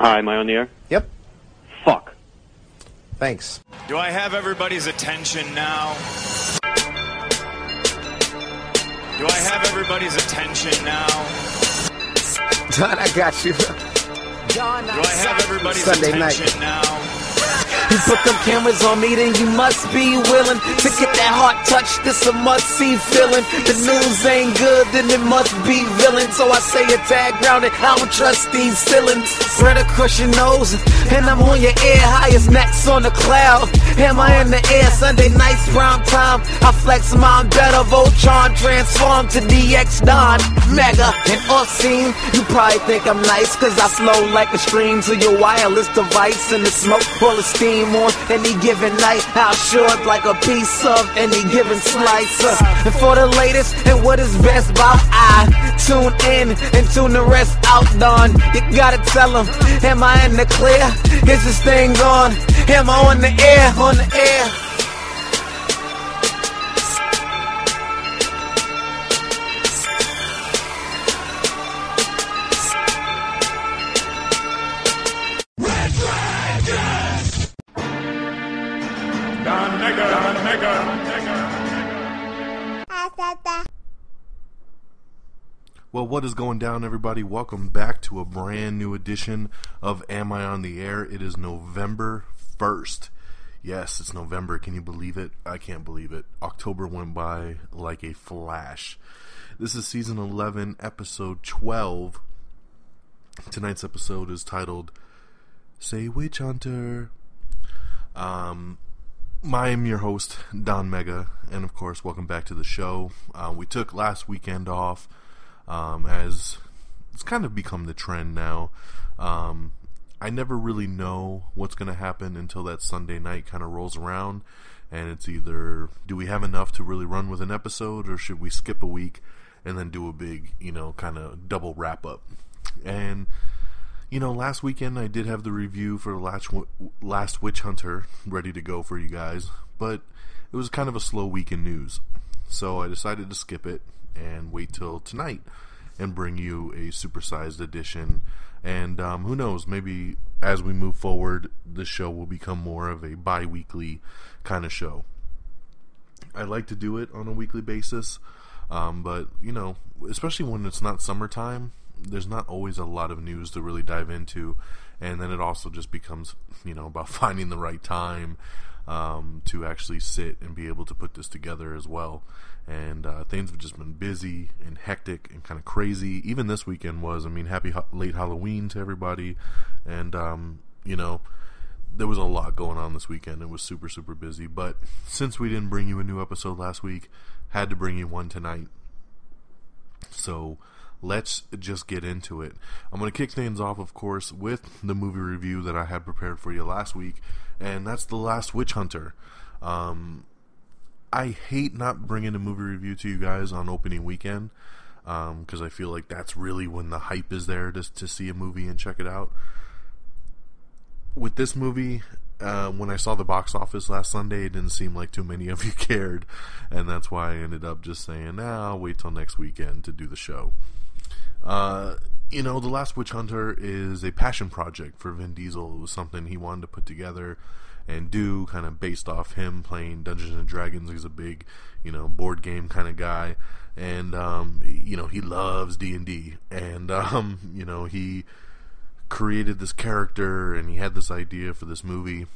Hi, am I on the air? Yep. Fuck. Thanks. Do I have everybody's attention now? Do I have everybody's attention now? John, I got you. John, do I have everybody's Sunday attention night. now? You put them cameras on me, then you must be willing to get that heart touch. This a must-see feeling. The news ain't good, then it must be villain. So I say a tag round it, I don't trust these ceilings. Spread across your nose, and I'm on your ear. Highest necks on the cloud. Am I in the air? Sunday nights, prime time. I flex mine better. Voltron transform to DX Don Mega. And off scene, you probably think I'm nice, cause I flow like a stream to your wireless device. And the smoke full of steam on any given night. I'll short like a piece of any given slice. And for the latest and what is best about I tune in and tune the rest out, Don. You gotta tell them, am I in the clear? Is this thing on? Am I on the air? On the air? Well, what is going down, everybody? Welcome back to a brand new edition of Am I on the Air? It is November 1st. Yes, it's November. Can you believe it? I can't believe it. October went by like a flash. This is season 11, episode 12. Tonight's episode is titled Say Witch Hunter. I am your host, Don Mega, and of course, welcome back to the show. We took last weekend off. As it's kind of become the trend now. I never really know what's going to happen until that Sunday night kind of rolls around, and it's either, do we have enough to really run with an episode, or should we skip a week and then do a big, kind of double wrap up? And, last weekend I did have the review for Last Witch Hunter ready to go for you guys, but it was kind of a slow week in news, so I decided to skip it and wait till tonight and bring you a supersized edition. And who knows, maybe as we move forward, this show will become more of a bi-weekly kind of show. I like to do it on a weekly basis, but especially when it's not summertime, there's not always a lot of news to really dive into, and then it also just becomes about finding the right time to actually sit and be able to put this together as well. And things have just been busy and hectic and kind of crazy. Even this weekend was, happy late Halloween to everybody. And, there was a lot going on this weekend. It was super, super busy. But since we didn't bring you a new episode last week, had to bring you one tonight. So let's just get into it. I'm going to kick things off, of course, with the movie review that I had prepared for you last week. And that's The Last Witch Hunter. I hate not bringing a movie review to you guys on opening weekend, because I feel like that's really when the hype is there to see a movie and check it out. With this movie, when I saw the box office last Sunday, it didn't seem like too many of you cared, and that's why I ended up just saying, I'll wait till next weekend to do the show. The Last Witch Hunter is a passion project for Vin Diesel. It was something he wanted to put together and do, kind of based off him playing Dungeons and Dragons. He's a big, board game kind of guy, and he loves D&D, and he created this character, and he had this idea for this movie.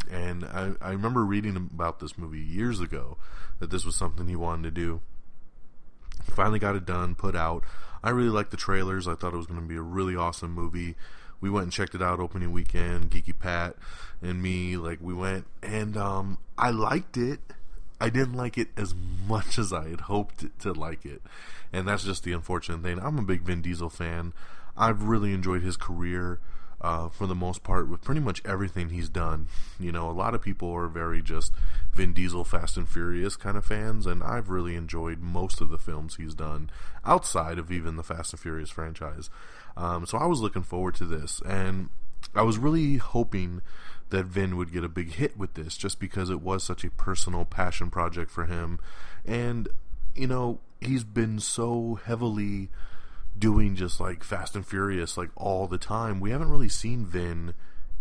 And I remember reading about this movie years ago, that this was something he wanted to do. Finally got it done, put out. I really liked the trailers. I thought it was going to be a really awesome movie. We went and checked it out opening weekend. Geeky Pat and me, we went, and I liked it. I didn't like it as much as I had hoped to like it, and that's just the unfortunate thing. I'm a big Vin Diesel fan. I've really enjoyed his career for the most part with pretty much everything he's done. A lot of people are very just Vin Diesel Fast and Furious kind of fans, and I've really enjoyed most of the films he's done outside of even the Fast and Furious franchise. So I was looking forward to this, and I was really hoping that Vin would get a big hit with this, just because it was such a personal passion project for him. And he's been so heavily doing just like Fast and Furious like all the time. We haven't really seen Vin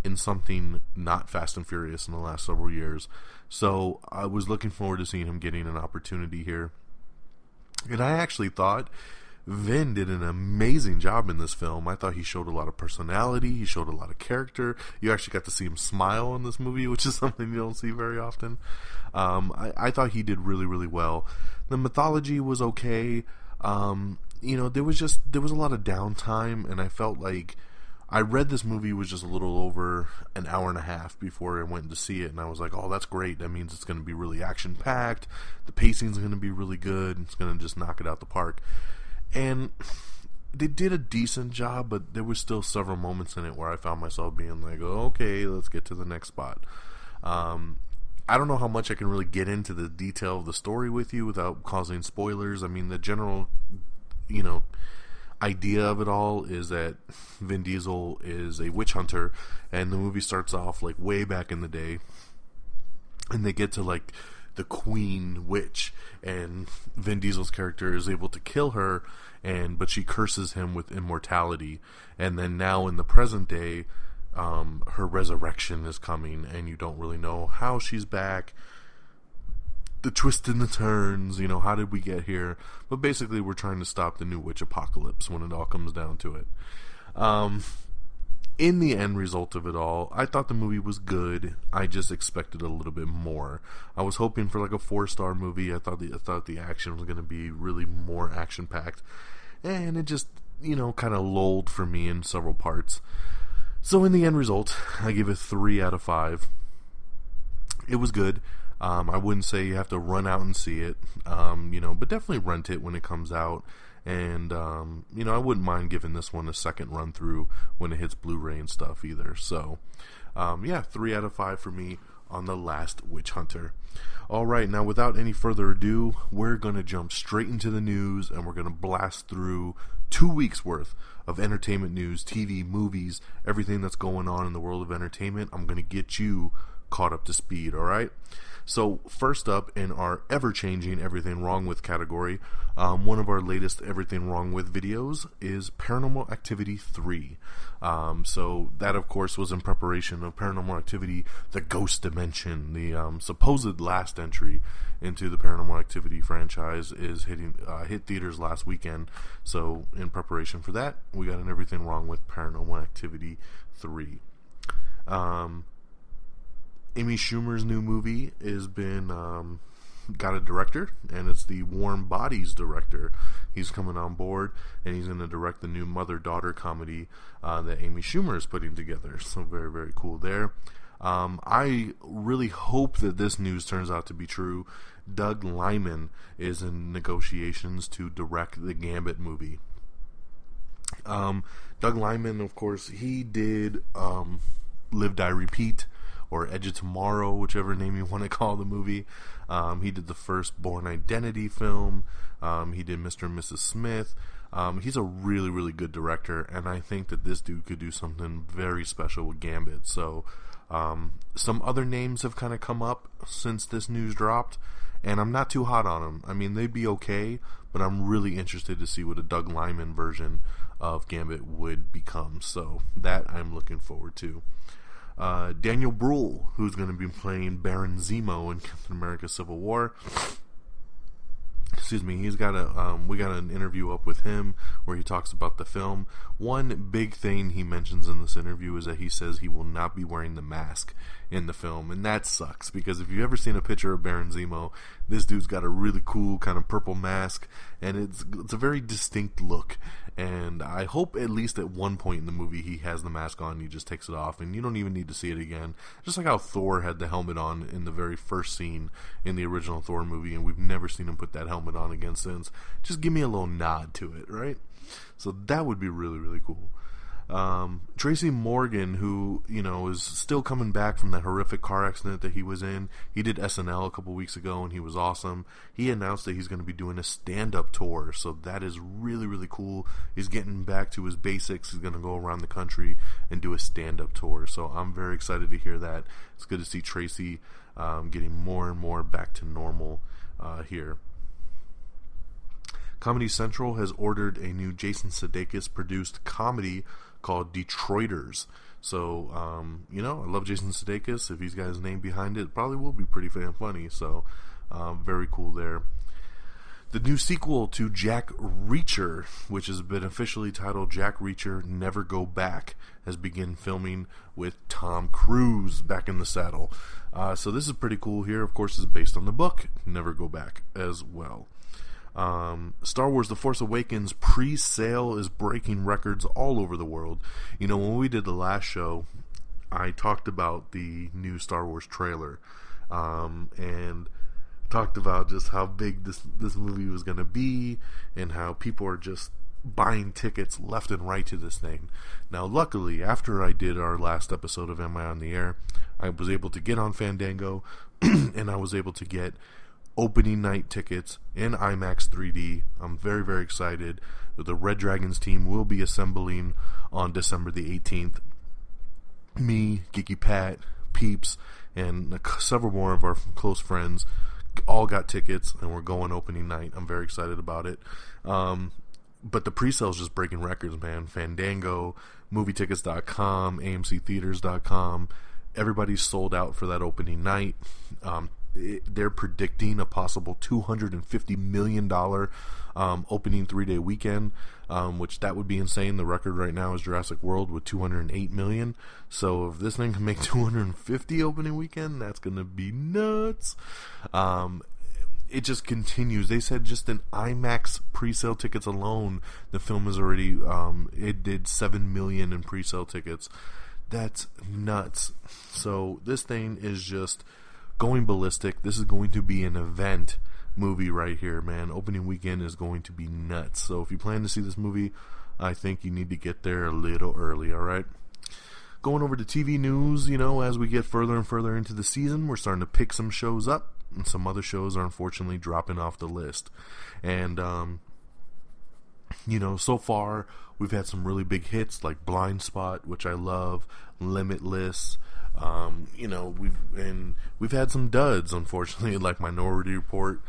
in something not Fast and Furious in the last several years. So I was looking forward to seeing him getting an opportunity here. And I actually thought Vin did an amazing job in this film. I thought he showed a lot of personality. He showed a lot of character. You actually got to see him smile in this movie, which is something you don't see very often. I thought he did really, really well. The mythology was okay. There was a lot of downtime, and I felt like I read this movie was just a little over an hour and a half before I went to see it, and I was like, oh, that's great. That means it's going to be really action-packed. The pacing's going to be really good. It's going to just knock it out the park. And they did a decent job, but there was still several moments in it where I found myself being like, oh, okay, let's get to the next spot. I don't know how much I can really get into the detail of the story with you without causing spoilers. I mean, the general, idea of it all is that Vin Diesel is a witch hunter, and the movie starts off like way back in the day, and they get to like the queen witch, and Vin Diesel's character is able to kill her, but she curses him with immortality. And then now in the present day, her resurrection is coming, and you don't really know how she's back, the twists and the turns, how did we get here? But basically we're trying to stop the new witch apocalypse when it all comes down to it. In the end result of it all, I thought the movie was good. I just expected a little bit more. I was hoping for like a 4-star movie. I thought the action was going to be really more action-packed. And it just, kind of lulled for me in several parts. So in the end result, I give it 3 out of 5. It was good. I wouldn't say you have to run out and see it, but definitely rent it when it comes out. And, I wouldn't mind giving this one a second run through when it hits Blu-ray and stuff either. So, 3 out of 5 for me on The Last Witch Hunter. Alright, now without any further ado, we're going to jump straight into the news, and we're going to blast through 2 weeks worth of entertainment news, TV, movies, everything that's going on in the world of entertainment. I'm going to get you caught up to speed, alright? So first up in our ever-changing Everything Wrong With category, one of our latest Everything Wrong With videos is Paranormal Activity 3. So that, of course, was in preparation of Paranormal Activity, The Ghost Dimension. The supposed last entry into the Paranormal Activity franchise is hit theaters last weekend. So in preparation for that, we got an Everything Wrong With Paranormal Activity 3. Amy Schumer's new movie has been got a director, and it's the Warm Bodies director. He's coming on board, and he's going to direct the new mother-daughter comedy that Amy Schumer is putting together. So very, very cool there. I really hope that this news turns out to be true. Doug Liman is in negotiations to direct the Gambit movie. Doug Liman, of course, he did Live, Die, Repeat, or Edge of Tomorrow, whichever name you want to call the movie. He did the first Bourne Identity film. He did Mr. and Mrs. Smith. He's a really, really good director, and I think that this dude could do something very special with Gambit. So, some other names have kind of come up since this news dropped, and I'm not too hot on them. I mean, they'd be okay, but I'm really interested to see what a Doug Liman version of Gambit would become. So, that I'm looking forward to. Daniel Bruhl, who's going to be playing Baron Zemo in Captain America Civil War. Excuse me, we got an interview up with him where he talks about the film. One big thing he mentions in this interview is that he says he will not be wearing the mask in the film, and that sucks, because if you've ever seen a picture of Baron Zemo, this dude's got a really cool kind of purple mask, and it's a very distinct look, and I hope at least at one point in the movie he has the mask on and he just takes it off, and you don't even need to see it again, just like how Thor had the helmet on in the very first scene in the original Thor movie, and we've never seen him put that helmet on again since. Just give me a little nod to it, right? So that would be really, really cool. Tracy Morgan, who, is still coming back from that horrific car accident that he was in. He did SNL a couple weeks ago, and he was awesome. He announced that he's going to be doing a stand-up tour, so that is really, really cool. He's getting back to his basics. He's going to go around the country and do a stand-up tour, so I'm very excited to hear that. It's good to see Tracy getting more and more back to normal here. Comedy Central has ordered a new Jason Sudeikis-produced comedy called Detroiters. So, I love Jason Sudeikis. If he's got his name behind it, probably will be pretty funny. So, very cool there. The new sequel to Jack Reacher, which has been officially titled Jack Reacher Never Go Back, has begun filming with Tom Cruise back in the saddle. So this is pretty cool here. Of course, it's based on the book Never Go Back as well. Star Wars The Force Awakens pre-sale is breaking records all over the world. When we did the last show, I talked about the new Star Wars trailer, and talked about just how big this movie was going to be, and how people are just buying tickets left and right to this thing. Now, luckily, after I did our last episode of Am I on the Air, I was able to get on Fandango, and I was able to get opening night tickets in IMAX 3D. I'm very, very excited. The Red Dragons team will be assembling on December the 18th. Me, Geeky Pat, Peeps, and several more of our close friends all got tickets, and we're going opening night. I'm very excited about it. But the pre-sale's just breaking records, man. Fandango, movietickets.com, amctheaters.com, everybody's sold out for that opening night. They're predicting a possible $250 million opening 3-day weekend, which that would be insane. The record right now is Jurassic World with $208 million. So if this thing can make $250 opening weekend, that's going to be nuts. It just continues. They said just in IMAX pre-sale tickets alone, the film is already, it did $7 million in pre-sale tickets. That's nuts. So this thing is just going ballistic. This is going to be an event movie right here, man. Opening weekend is going to be nuts. So if you plan to see this movie, I think you need to get there a little early, alright? Going over to TV news, as we get further and further into the season, we're starting to pick some shows up, and some other shows are unfortunately dropping off the list. And, so far, we've had some really big hits like Blind Spot, which I love, Limitless. We've had some duds, unfortunately, like Minority Report,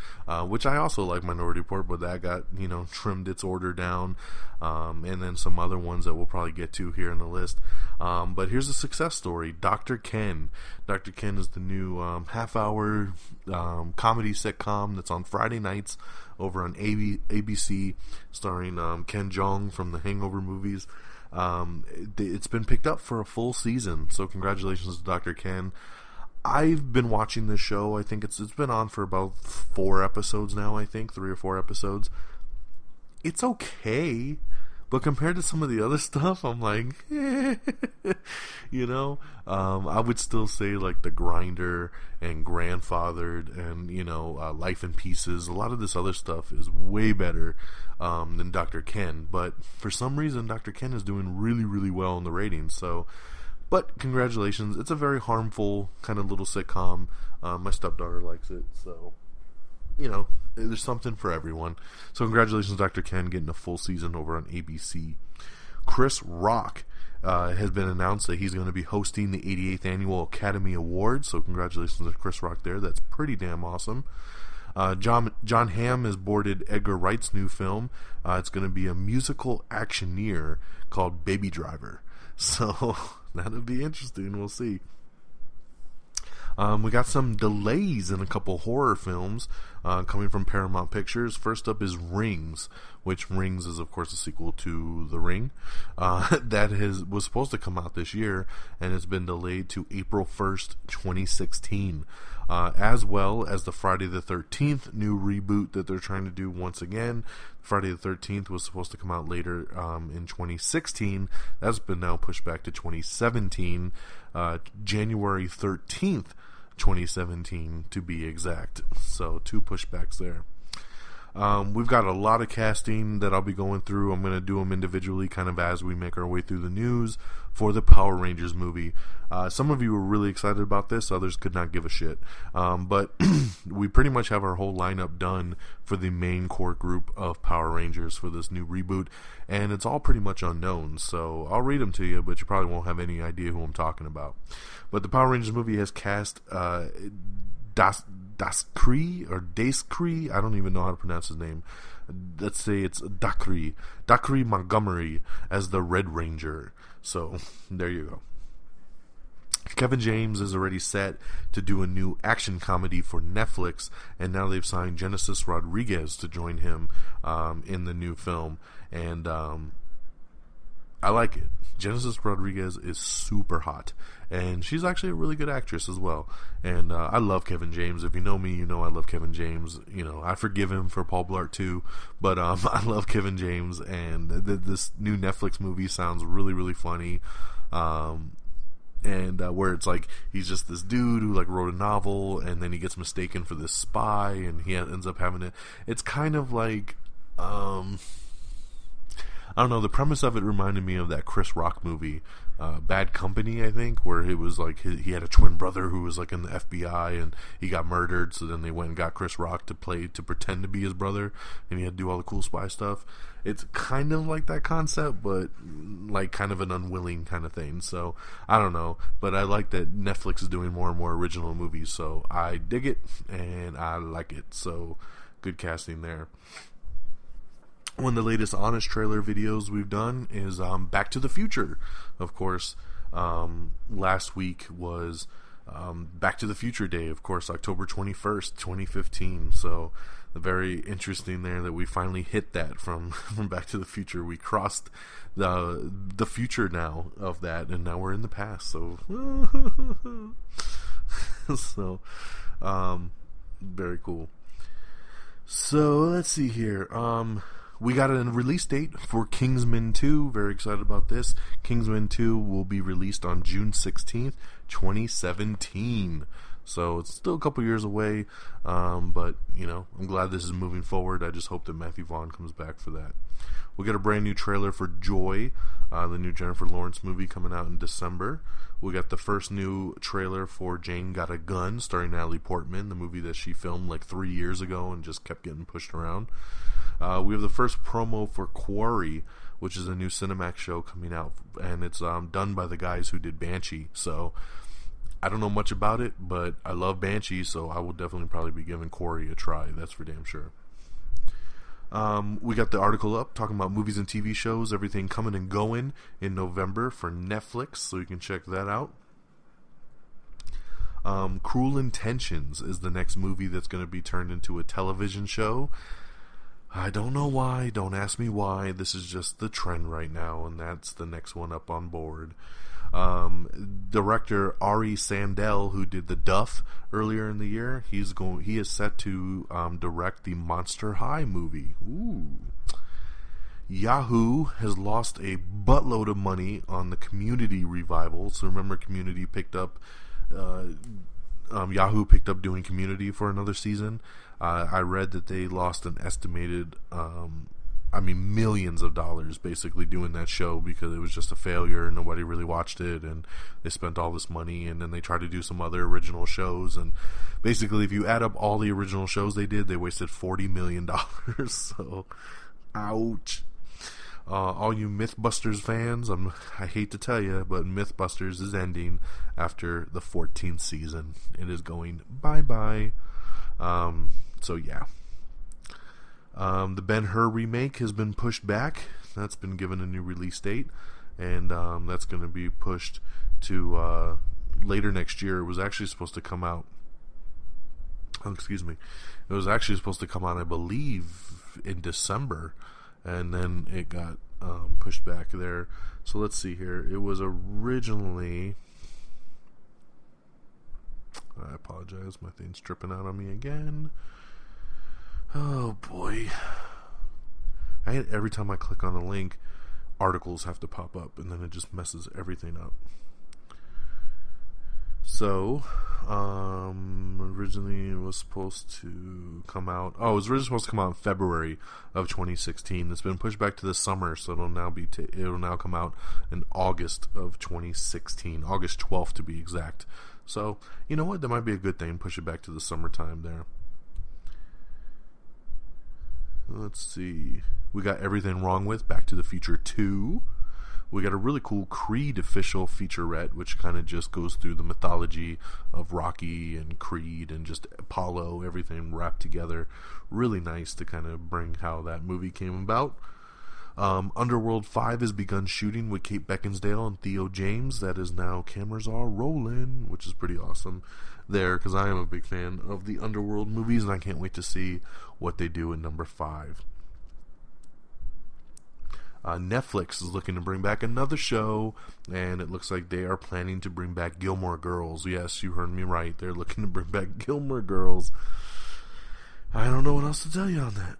which I also like Minority Report, but that got, trimmed its order down, and then some other ones that we'll probably get to here in the list. But here's a success story, Dr. Ken. Dr. Ken is the new half-hour comedy sitcom that's on Friday nights over on ABC, starring Ken Jeong from the Hangover movies. It's been picked up for a full season, so congratulations to Dr. Ken. I've been watching this show. I think it's been on for about 4 episodes now, I think 3 or 4 episodes. It's okay, but compared to some of the other stuff, I'm like, I would still say like The Grinder and Grandfathered and, Life in Pieces. A lot of this other stuff is way better than Dr. Ken, but for some reason, Dr. Ken is doing really, really well in the ratings, so, but congratulations. It's a very harmful kind of little sitcom. My stepdaughter likes it, so, there's something for everyone. So congratulations, Dr. Ken, getting a full season over on ABC. Chris Rock has been announced that he's going to be hosting the 88th Annual Academy Awards, so congratulations to Chris Rock there. That's pretty damn awesome. John Hamm has boarded Edgar Wright's new film. It's going to be a musical actioneer called Baby Driver. So that'll be interesting. We'll see. We got some delays in a couple horror films coming from Paramount Pictures. First up is Rings, which Rings is, of course, a sequel to The Ring. That was supposed to come out this year, and it's been delayed to April 1st, 2016. As well as the Friday the 13th new reboot that they're trying to do once again. Friday the 13th was supposed to come out later in 2016. That's been now pushed back to 2017. January 13th, 2017 to be exact. So 2 pushbacks there. We've got a lot of casting that I'll be going through. I'm going to do them individually kind of as we make our way through the news for the Power Rangers movie. Some of you were really excited about this, others could not give a shit. But we pretty much have our whole lineup done for the main core group of Power Rangers for this new reboot, and it's all pretty much unknown, so I'll read them to you, but you probably won't have any idea who I'm talking about. But the Power Rangers movie has cast Daskree or Daskree. I don't even know how to pronounce his name. Let's say it's Dakri Montgomery as the Red Ranger. So there you go. Kevin James is already set to do a new action comedy for Netflix, and now they've signed Genesis Rodriguez to join him in the new film, and I like it. Genesis Rodriguez is super hot, and she's actually a really good actress as well. And I love Kevin James. If you know me, you know I love Kevin James. You know, I forgive him for Paul Blart too, but I love Kevin James, and this new Netflix movie sounds really, really funny. And where it's like he's just this dude who like wrote a novel, and then he gets mistaken for this spy, and he ends up having it. It's kind of like I don't know, the premise of it reminded me of that Chris Rock movie, Bad Company, I think, where it was like he had a twin brother who was like in the FBI and he got murdered, so then they went and got Chris Rock to pretend to be his brother, and he had to do all the cool spy stuff. It's kind of like that concept, but like kind of an unwilling kind of thing. So I don't know, but I like that Netflix is doing more and more original movies, so I dig it and I like it. So good casting there. One of the latest Honest trailer videos we've done is Back to the Future. Of course, last week was Back to the Future Day, of course, October 21st, 2015. So very interesting there that we finally hit that from Back to the Future. We crossed the future now of that, and now we're in the past. So, very cool. So let's see here. We got a release date for Kingsman 2. Very excited about this. Kingsman 2 will be released on June 16th, 2017. So it's still a couple years away, but, you know, I'm glad this is moving forward. I just hope that Matthew Vaughn comes back for that. We got a brand new trailer for Joy, the new Jennifer Lawrence movie coming out in December. We got the first new trailer for Jane Got a Gun, starring Natalie Portman, the movie that she filmed like 3 years ago and just kept getting pushed around. We have the first promo for Quarry, which is a new Cinemax show coming out, and it's done by the guys who did Banshee. So I don't know much about it, but I love Banshee, so I will definitely probably be giving Quarry a try. That's for damn sure. We got the article up talking about movies and TV shows, everything coming and going in November for Netflix, so you can check that out. Cruel Intentions is the next movie that's going to be turned into a television show. I don't know why, don't ask me why. This is just the trend right now, and that's the next one up on board. Director Ari Sandel, who did The Duff earlier in the year, he is set to direct the Monster High movie. Ooh. Yahoo has lost a buttload of money on the Community revival. So remember, Community picked up Yahoo picked up doing Community for another season. I read that they lost an estimated millions of dollars basically doing that show because it was just a failure and nobody really watched it, and they spent all this money, and then they tried to do some other original shows, and basically if you add up all the original shows they did, they wasted $40 million. So ouch. All you Mythbusters fans, I hate to tell you, but Mythbusters is ending after the 14th season. It is going bye-bye. So yeah. The Ben-Hur remake has been pushed back. That's been given a new release date, and that's going to be pushed to later next year. It was actually supposed to come out. It was actually supposed to come out, I believe, in December, and then it got pushed back there. So let's see here. It was originally... I apologize. My thing's tripping out on me again. Oh boy. Every time I click on a link, articles have to pop up, and then it just messes everything up. So, originally it was supposed to come out... it was originally supposed to come out in February of 2016. It's been pushed back to the summer, so it'll now come out in August of 2016. August 12th to be exact. So, you know what? That might be a good thing. Push it back to the summertime there. Let's see. We got Everything Wrong With, Back to the Future 2. we got a really cool Creed official featurette, which kind of just goes through the mythology of Rocky and Creed and just Apollo, everything wrapped together. Really nice to kind of bring how that movie came about. Underworld 5 has begun shooting with Kate Beckinsale and Theo James. That is now cameras are rolling, which is pretty awesome there, because I am a big fan of the Underworld movies, and I can't wait to see what they do in number 5. Netflix is looking to bring back another show, and it looks like they are planning to bring back Gilmore Girls. Yes, you heard me right. They're looking to bring back Gilmore Girls. I don't know what else to tell you on that.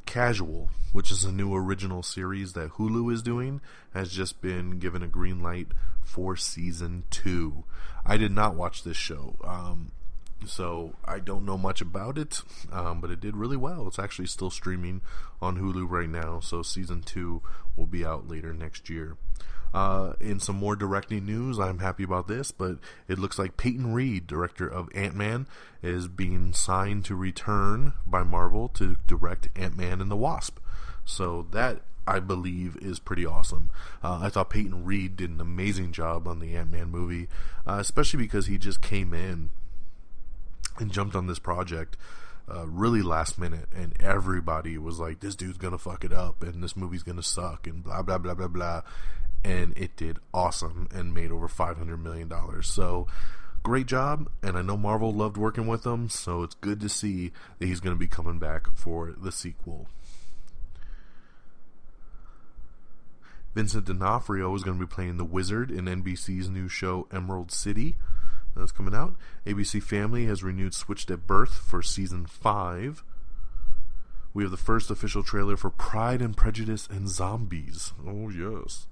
Casual, which is a new original series that Hulu is doing, has just been given a green light for season 2. I did not watch this show, so I don't know much about it, but it did really well. It's actually still streaming on Hulu right now, so season 2 will be out later next year. In some more directing news, I'm happy about this, but it looks like Peyton Reed, director of Ant-Man, is being signed to return by Marvel to direct Ant-Man and the Wasp. So that, I believe, is pretty awesome. I thought Peyton Reed did an amazing job on the Ant-Man movie, especially because he just came in and jumped on this project really last minute, and everybody was like, this dude's gonna fuck it up, and this movie's gonna suck, and blah, blah, blah, blah, blah. And it did awesome and made over $500 million. So, great job, and I know Marvel loved working with him, so it's good to see that he's going to be coming back for the sequel. Vincent D'Onofrio is going to be playing the Wizard in NBC's new show Emerald City. That's coming out. ABC Family has renewed Switched at Birth for Season 5. We have the first official trailer for Pride and Prejudice and Zombies. Oh, yes.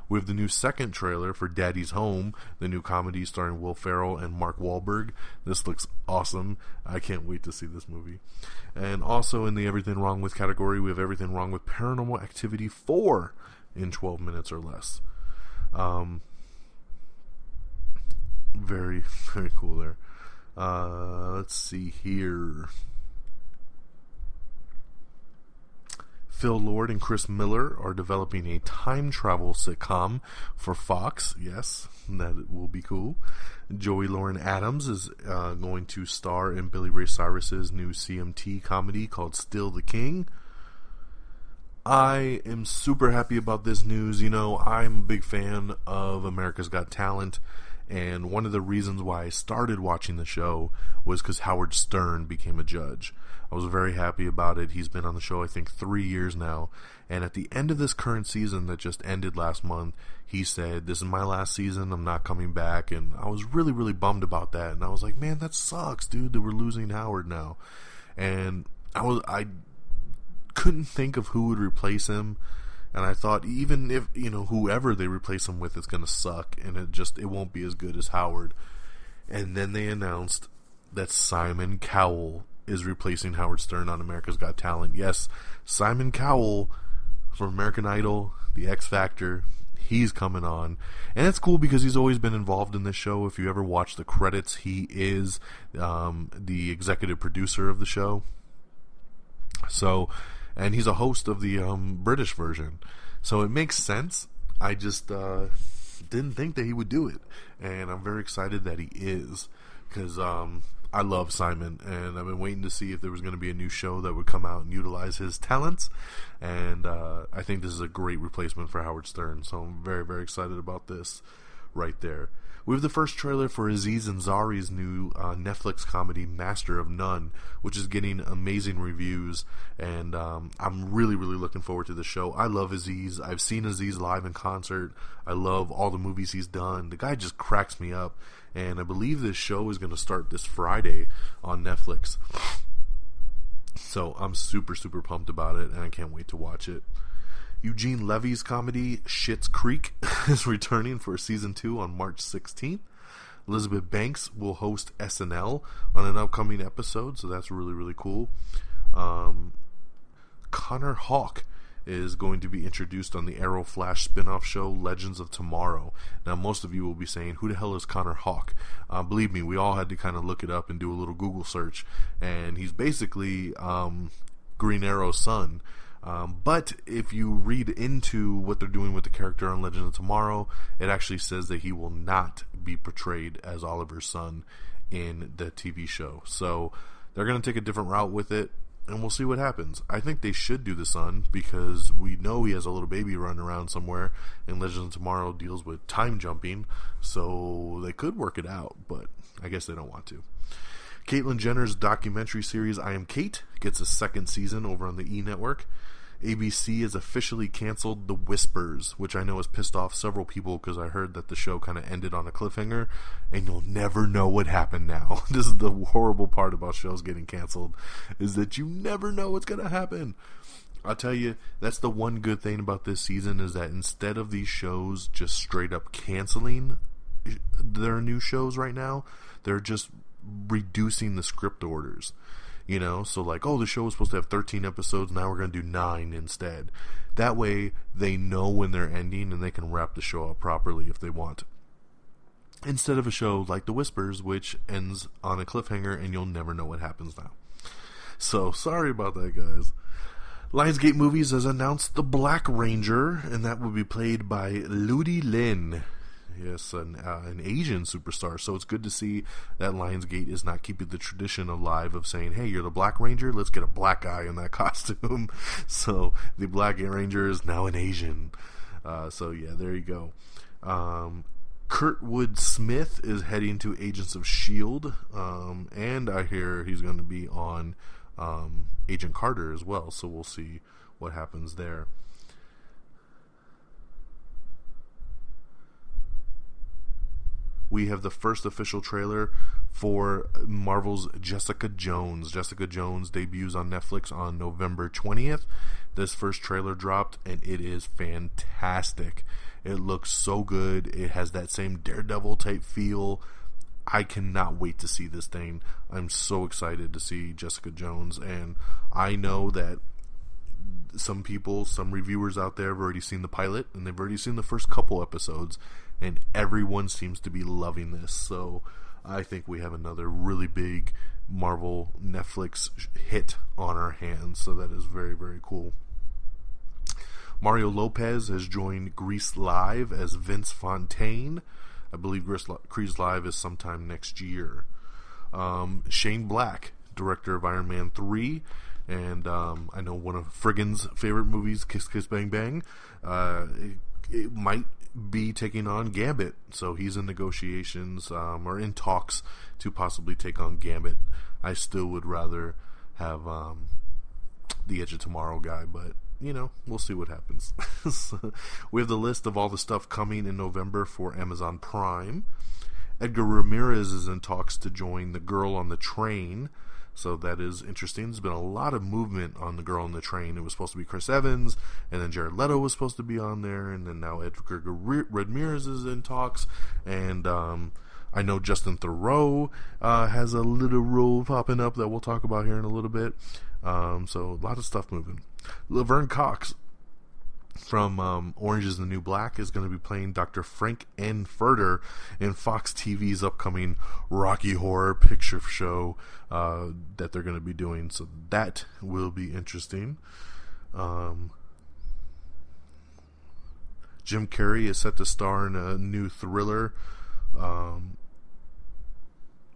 We have the new second trailer for Daddy's Home, the new comedy starring Will Ferrell and Mark Wahlberg. This looks awesome. I can't wait to see this movie. And also in the Everything Wrong With category, we have Everything Wrong With Paranormal Activity 4 in 12 minutes or less. Very, very cool there. Let's see here. Phil Lord and Chris Miller are developing a time travel sitcom for Fox. Yes, that will be cool. Joey Lauren Adams is going to star in Billy Ray Cyrus's new CMT comedy called Still the King. I am super happy about this news. You know, I'm a big fan of America's Got Talent, and one of the reasons why I started watching the show was because Howard Stern became a judge. I was very happy about it. He's been on the show, I think, 3 years now. And at the end of this current season that just ended last month, he said, this is my last season, I'm not coming back. And I was really, really bummed about that. And I was like, man, that sucks, dude, that we're losing Howard now. And I couldn't think of who would replace him. And I thought, even if, you know, whoever they replace him with is going to suck. And it won't be as good as Howard. And then they announced that Simon Cowell is replacing Howard Stern on America's Got Talent. Yes, Simon Cowell from American Idol, The X Factor, he's coming on. And it's cool because he's always been involved in this show. If you ever watch the credits, he is the executive producer of the show. So, and he's a host of the British version. So it makes sense. I just didn't think that he would do it. And I'm very excited that he is. Because I love Simon, and I've been waiting to see if there was going to be a new show that would come out and utilize his talents, and I think this is a great replacement for Howard Stern, so I'm very, very excited about this right there. We have the first trailer for Aziz Ansari's new Netflix comedy Master of None, which is getting amazing reviews, and I'm really, really looking forward to the show. I love Aziz. I've seen Aziz live in concert. I love all the movies he's done. The guy just cracks me up, and I believe this show is going to start this Friday on Netflix. So I'm super, super pumped about it, and I can't wait to watch it. Eugene Levy's comedy Schitt's Creek is returning for season 2 on March 16th. Elizabeth Banks will host SNL on an upcoming episode, so that's really, really cool. Connor Hawke is going to be introduced on the Arrow Flash spin-off show Legends of Tomorrow. Now, most of you will be saying, who the hell is Connor Hawke? Believe me, we all had to kind of look it up and do a little Google search, and he's basically Green Arrow's son. But if you read into what they're doing with the character on Legends of Tomorrow, it actually says that he will not be portrayed as Oliver's son in the TV show. So they're going to take a different route with it, and we'll see what happens. I think they should do the son, because we know he has a little baby running around somewhere, and Legends of Tomorrow deals with time jumping, so they could work it out, but I guess they don't want to. Caitlyn Jenner's documentary series I Am Kate gets a second season over on the E! Network. ABC has officially canceled The Whispers, which I know has pissed off several people because I heard that the show kind of ended on a cliffhanger, and you'll never know what happened now. This is the horrible part about shows getting canceled, is that you never know what's going to happen. I'll tell you, that's the one good thing about this season, is that instead of these shows just straight up canceling their new shows right now, they're just reducing the script orders. You know, so like, oh, the show was supposed to have 13 episodes, now we're going to do 9 instead. That way, they know when they're ending, and they can wrap the show up properly if they want. Instead of a show like The Whispers, which ends on a cliffhanger, and you'll never know what happens now. So, sorry about that, guys. Lionsgate Movies has announced The Black Ranger, and that will be played by Ludi Lin. Yes, an Asian superstar. So it's good to see that Lionsgate is not keeping the tradition alive of saying, hey, you're the Black Ranger, let's get a black guy in that costume. So the Black Ranger is now an Asian. So yeah, there you go. Kurtwood Smith is heading to Agents of S.H.I.E.L.D. And I hear he's going to be on Agent Carter as well. So we'll see what happens there. We have the first official trailer for Marvel's Jessica Jones. Jessica Jones debuts on Netflix on November 20th. This first trailer dropped, and it is fantastic. It looks so good. It has that same Daredevil type feel. I cannot wait to see this thing. I'm so excited to see Jessica Jones, and I know that some people, some reviewers out there have already seen the pilot, and they've already seen the first couple episodes, and everyone seems to be loving this. So I think we have another really big Marvel Netflix hit on our hands. So that is very, very cool. Mario Lopez has joined Grease Live as Vince Fontaine. I believe Grease Live is sometime next year. Shane Black, director of Iron Man 3, and I know one of Friggin's favorite movies, Kiss Kiss Bang Bang, it might be taking on Gambit, so he's in negotiations or in talks to possibly take on Gambit. I still would rather have the Edge of Tomorrow guy, but you know, we'll see what happens. So, we have the list of all the stuff coming in November for Amazon Prime. Edgar Ramirez is in talks to join The Girl on the Train, so that is interesting. There's been a lot of movement on The Girl on the Train. It was supposed to be Chris Evans, and then Jared Leto was supposed to be on there, and then now Edgar Ramirez is in talks, and I know Justin Theroux has a little role popping up that we'll talk about here in a little bit. So a lot of stuff moving. Laverne Cox from Orange is the New Black is going to be playing Dr. Frank N. Furter in Fox TV's upcoming Rocky Horror Picture Show that they're going to be doing. So that will be interesting. Jim Carrey is set to star in a new thriller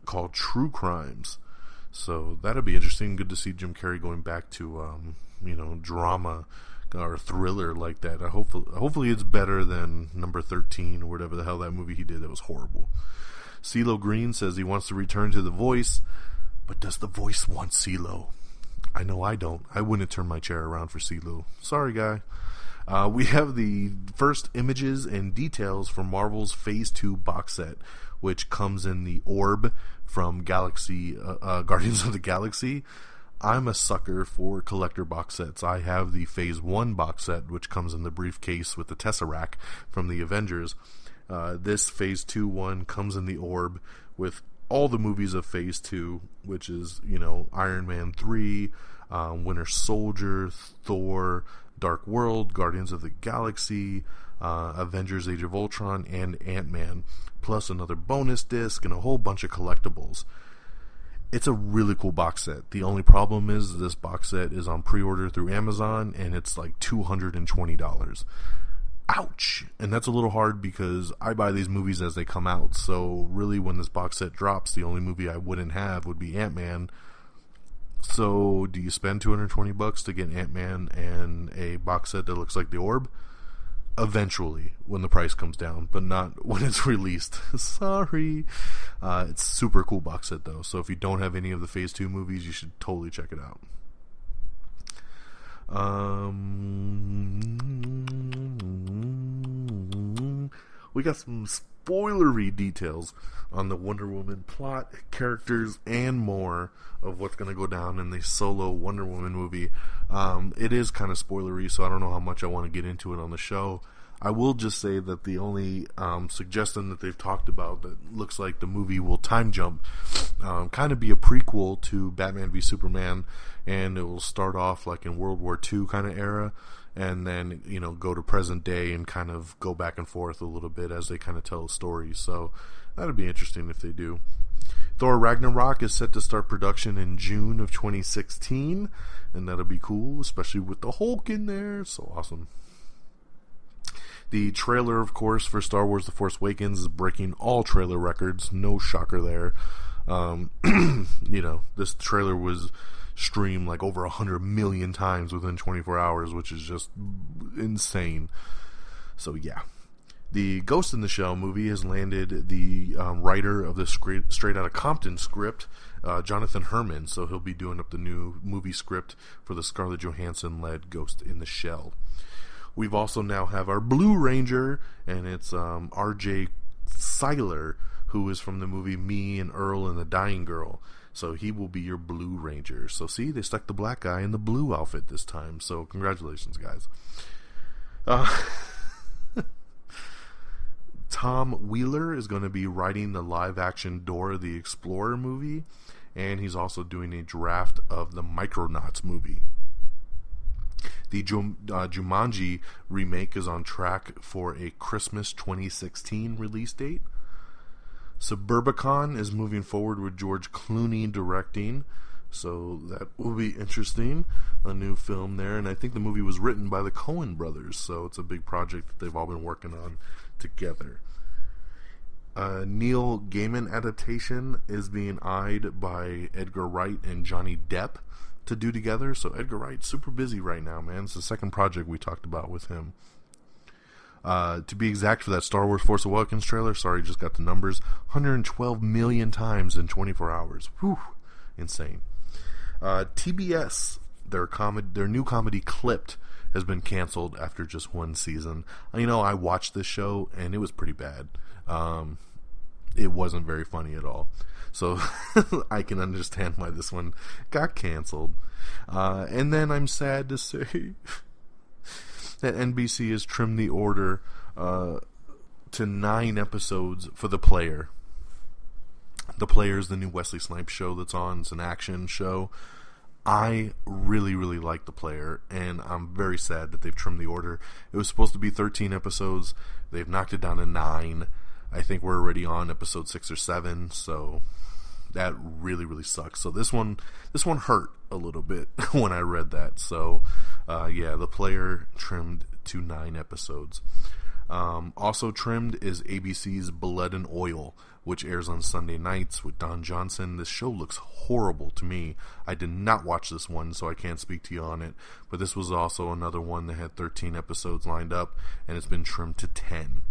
called True Crimes. So that'll be interesting. Good to see Jim Carrey going back to drama or thriller like that. Hopefully it's better than Number 13 or whatever the hell that movie he did that was horrible. CeeLo Green says he wants to return to The Voice, but does The Voice want CeeLo? I know I don't. I wouldn't turn my chair around for CeeLo. Sorry, guy. We have the first images and details for Marvel's Phase 2 box set, which comes in the orb from Guardians of the Galaxy. I'm a sucker for collector box sets. I have the Phase 1 box set, which comes in the briefcase with the Tesseract from the Avengers. This Phase 2 one comes in the orb with all the movies of Phase 2, which is, Iron Man 3, Winter Soldier, Thor, Dark World, Guardians of the Galaxy, Avengers Age of Ultron, and Ant-Man, plus another bonus disc and a whole bunch of collectibles. It's a really cool box set. The only problem is this box set is on pre-order through Amazon, and it's like $220. Ouch! And that's a little hard because I buy these movies as they come out. So really, when this box set drops, the only movie I wouldn't have would be Ant-Man. So do you spend $220 to get Ant-Man and a box set that looks like the Orb? Eventually, when the price comes down, but not when it's released. Sorry. It's super cool box set though, so if you don't have any of the Phase 2 movies, you should totally check it out. We got some spoilery details on the Wonder Woman plot, characters, and more of what's going to go down in the solo Wonder Woman movie. It is kind of spoilery, so I don't know how much I want to get into it on the show. I will just say that the only suggestion that they've talked about that looks like the movie will time jump, kind of be a prequel to Batman v Superman, and it will start off like in World War II kind of era, and then, you know, go to present day and kind of go back and forth a little bit as they kind of tell a story. So that'd be interesting if they do. Thor Ragnarok is set to start production in June of 2016, and that'll be cool, especially with the Hulk in there. So awesome. The trailer, of course, for Star Wars The Force Awakens is breaking all trailer records. No shocker there. You know, this trailer was streamed like over 100 million times within 24 hours, which is just insane. So yeah. The Ghost in the Shell movie has landed the writer of the Straight Outta Compton script, Jonathan Herman, so he'll be doing up the new movie script for the Scarlett Johansson-led Ghost in the Shell. We've also now have our Blue Ranger, and it's R.J. Cyler, who is from the movie Me and Earl and the Dying Girl. So he will be your Blue Ranger. So see, they stuck the black guy in the blue outfit this time. So congratulations, guys. Tom Wheeler is going to be writing the live-action Dora the Explorer movie, and he's also doing a draft of the Micronauts movie. The Jumanji remake is on track for a Christmas 2016 release date. Suburbicon is moving forward with George Clooney directing, so that will be interesting. A new film there, and I think the movie was written by the Coen brothers, so it's a big project that they've all been working on together. Neil Gaiman adaptation is being eyed by Edgar Wright and Johnny Depp to do together. So Edgar Wright's super busy right now, man. It's the second project we talked about with him. To be exact, for that Star Wars Force Awakens trailer, sorry, just got the numbers, 112 million times in 24 hours. Whew, insane. TBS, their new comedy Clipped has been canceled after just one season. You know, I watched this show and it was pretty bad. It wasn't very funny at all. So I can understand why this one got canceled. And then I'm sad to say that NBC has trimmed the order to 9 episodes for The Player. The Player is the new Wesley Snipes show that's on. It's an action show. I really, really like The Player, and I'm very sad that they've trimmed the order. It was supposed to be 13 episodes. They've knocked it down to 9. I think we're already on episode 6 or 7, so that really, really sucks. So this one hurt a little bit when I read that. So, yeah, The Player trimmed to 9 episodes. Also trimmed is ABC's Blood and Oil, which airs on Sunday nights with Don Johnson. This show looks horrible to me. I did not watch this one, so I can't speak to you on it. But this was also another one that had 13 episodes lined up, and it's been trimmed to 10.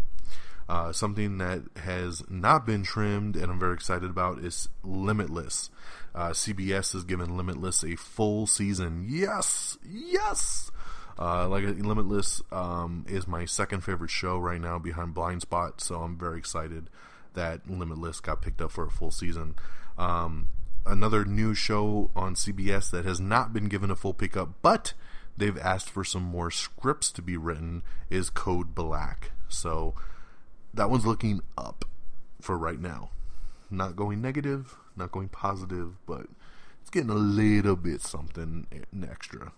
Something that has not been trimmed, and I'm very excited about, is Limitless. CBS has given Limitless a full season. Yes! Yes! Limitless is my second favorite show right now behind Blind Spot, so I'm very excited that Limitless got picked up for a full season. Another new show on CBS that has not been given a full pickup, but they've asked for some more scripts to be written, is Code Black. So that one's looking up for right now. Not going negative, not going positive, but it's getting a little bit something extra.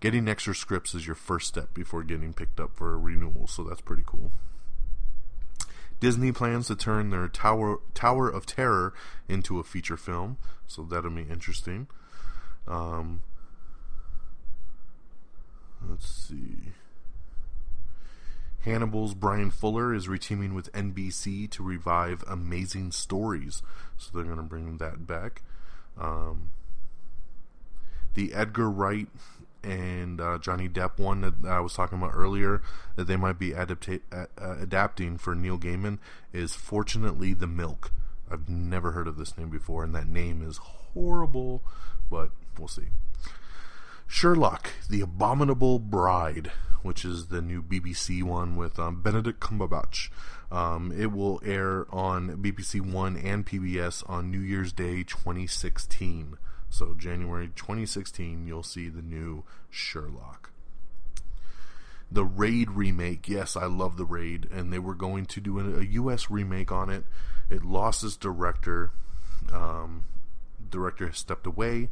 Getting extra scripts is your first step before getting picked up for a renewal, so that's pretty cool. Disney plans to turn their Tower of Terror into a feature film, so that'll be interesting. Let's see. Hannibal's Brian Fuller is reteaming with NBC to revive Amazing Stories, so they're going to bring that back. The Edgar Wright and Johnny Depp one that I was talking about earlier that they might be adapting for Neil Gaiman is Fortunately the Milk. I've never heard of this name before, and that name is horrible, but we'll see. Sherlock, The Abominable Bride, which is the new BBC one with Benedict Cumberbatch. It will air on BBC One and PBS on New Year's Day 2016. So January 2016, you'll see the new Sherlock. The Raid remake. Yes, I love The Raid. And they were going to do a U.S. remake on it. It lost its director. Director has stepped away.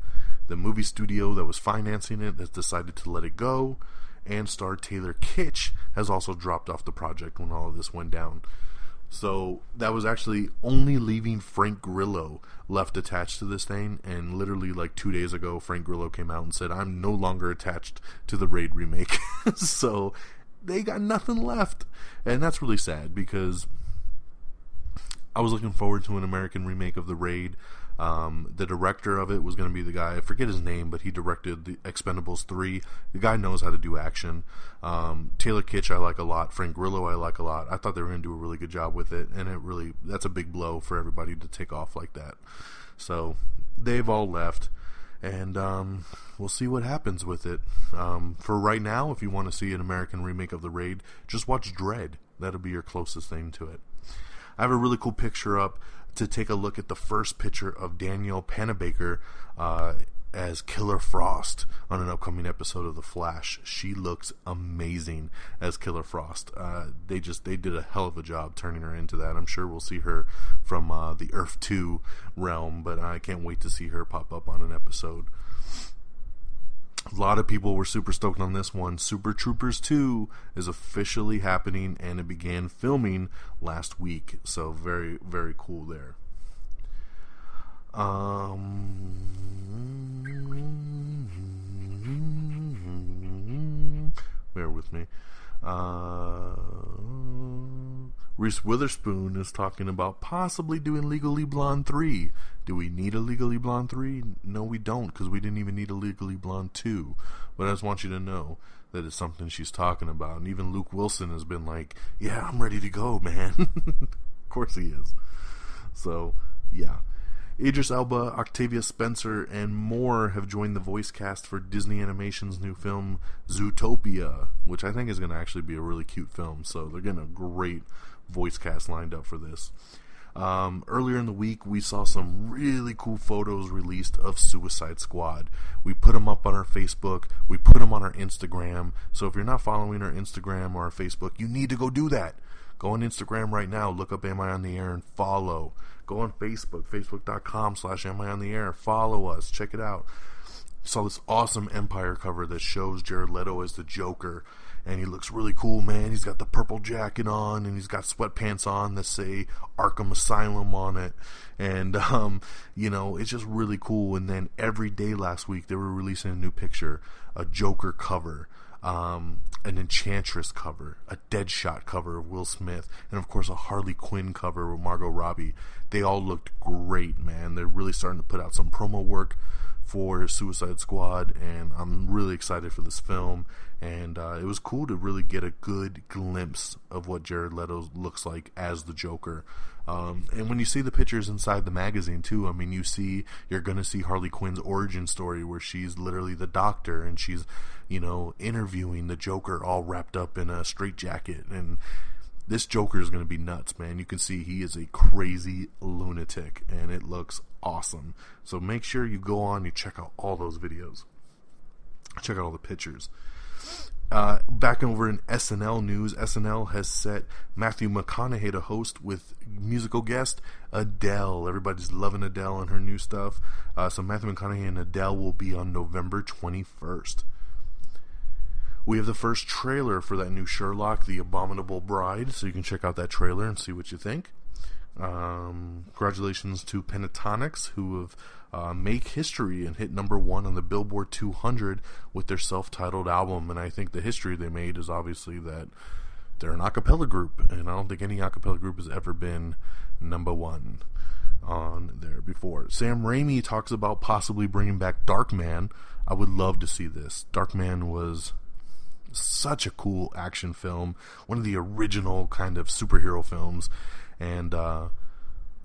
The movie studio that was financing it has decided to let it go. And star Taylor Kitsch has also dropped off the project when all of this went down. So that was actually only leaving Frank Grillo left attached to this thing, and literally like 2 days ago Frank Grillo came out and said, I'm no longer attached to the Raid remake. So they got nothing left, and that's really sad because I was looking forward to an American remake of the Raid. The director of it was going to be the guy, I forget his name, but he directed the Expendables 3. The guy knows how to do action. Taylor Kitsch I like a lot. Frank Grillo I like a lot. I thought they were going to do a really good job with it, and that's a big blow for everybody to take off like that. So they've all left, and we'll see what happens with it. For right now, if you want to see an American remake of The Raid, just watch Dredd. That'll be your closest thing to it. I have a really cool picture up to take a look at the first picture of Danielle Panabaker as Killer Frost on an upcoming episode of The Flash. She looks amazing as Killer Frost. They did a hell of a job turning her into that. I'm sure we'll see her from the Earth 2 realm, but I can't wait to see her pop up on an episode. A lot of people were super stoked on this one. Super Troopers 2 is officially happening, and it began filming last week. So very, very cool there. Bear with me. Reese Witherspoon is talking about possibly doing Legally Blonde 3. Do we need a Legally Blonde 3? No, we don't, because we didn't even need a Legally Blonde 2. But I just want you to know that it's something she's talking about. And even Luke Wilson has been like, yeah, I'm ready to go, man. Of course he is. So, yeah. Idris Elba, Octavia Spencer, and more have joined the voice cast for Disney Animation's new film, Zootopia, which I think is going to actually be a really cute film. So they're getting a great voice cast lined up for this. Earlier in the week, we saw some really cool photos released of Suicide Squad. We put them up on our Facebook. We put them on our Instagram. So if you're not following our Instagram or our Facebook, you need to go do that. Go on Instagram right now. Look up Am I on the Air and follow. Go on Facebook, facebook.com/Am I on the Air. Follow us. Check it out. Saw this awesome Empire cover that shows Jared Leto as the Joker, and he looks really cool, man. He's got the purple jacket on, and he's got sweatpants on that say Arkham Asylum on it, and it's just really cool. And then every day last week they were releasing a new picture, a Joker cover, an Enchantress cover, a Deadshot cover of Will Smith, and of course a Harley Quinn cover with Margot Robbie. They all looked great, man. They're really starting to put out some promo work for Suicide Squad, and I'm really excited for this film. And it was cool to really get a good glimpse of what Jared Leto looks like as the Joker. And when you see the pictures inside the magazine too, I mean, you're gonna see Harley Quinn's origin story where she's literally the doctor and she's, interviewing the Joker all wrapped up in a straitjacket. And this Joker is gonna be nuts, man. You can see he is a crazy lunatic, and it looks awesome. So make sure you go on, you check out all those videos, check out all the pictures. Back over in SNL news, SNL has set Matthew McConaughey to host with musical guest Adele. Everybody's loving Adele and her new stuff. So Matthew McConaughey and Adele will be on November 21st. We have the first trailer for that new Sherlock, The Abominable Bride, so you can check out that trailer and see what you think. Congratulations to Pentatonics, who have make history and hit #1 on the Billboard 200 with their self-titled album. And I think the history they made is obviously that they're an a cappella group, and I don't think any a cappella group has ever been #1 on there before. Sam Raimi talks about possibly bringing back Darkman. I would love to see this. Darkman was such a cool action film, one of the original kind of superhero films, and I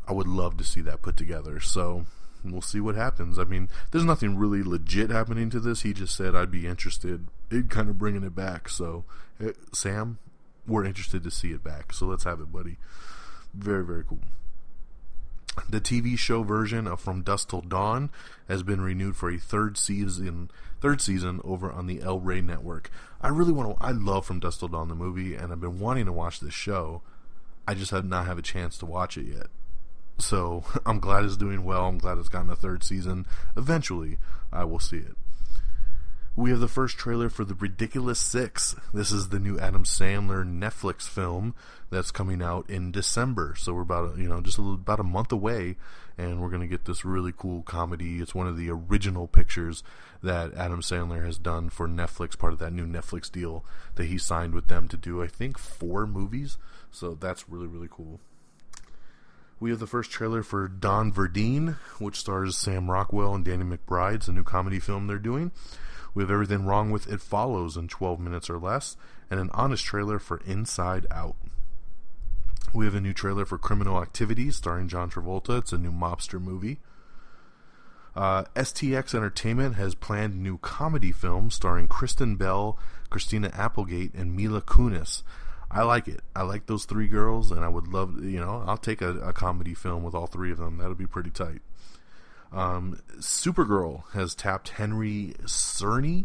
would love to see that put together. So we'll see what happens. I mean, there's nothing really legit happening to this. He just said I'd be interested in kind of bringing it back. So Sam, we're interested to see it back, so let's have it, buddy. Very, very cool. The TV show version of From Dusk Till Dawn has been renewed for a third season over on the El Rey network. I love From Dusk Till Dawn, the movie, and I've been wanting to watch this show. I just have not had a chance to watch it yet. So I'm glad it's doing well. I'm glad it's gotten a third season. Eventually, I will see it. We have the first trailer for The Ridiculous Six. This is the new Adam Sandler Netflix film that's coming out in December. So we're about about a month away, and we're going to get this really cool comedy. It's one of the original pictures that Adam Sandler has done for Netflix, part of that new Netflix deal that he signed with them to do, I think, 4 movies. So that's really, really cool. We have the first trailer for Don Verdine, which stars Sam Rockwell and Danny McBride. It's a new comedy film they're doing. We have everything wrong with It Follows in 12 minutes or less, and an honest trailer for Inside Out. We have a new trailer for Criminal Activity starring John Travolta. It's a new mobster movie. STX Entertainment has planned a new comedy film starring Kristen Bell, Christina Applegate, and Mila Kunis. I like it. I like those 3 girls, and I would love, I'll take a comedy film with all 3 of them. That'll be pretty tight. Supergirl has tapped Henry Cerny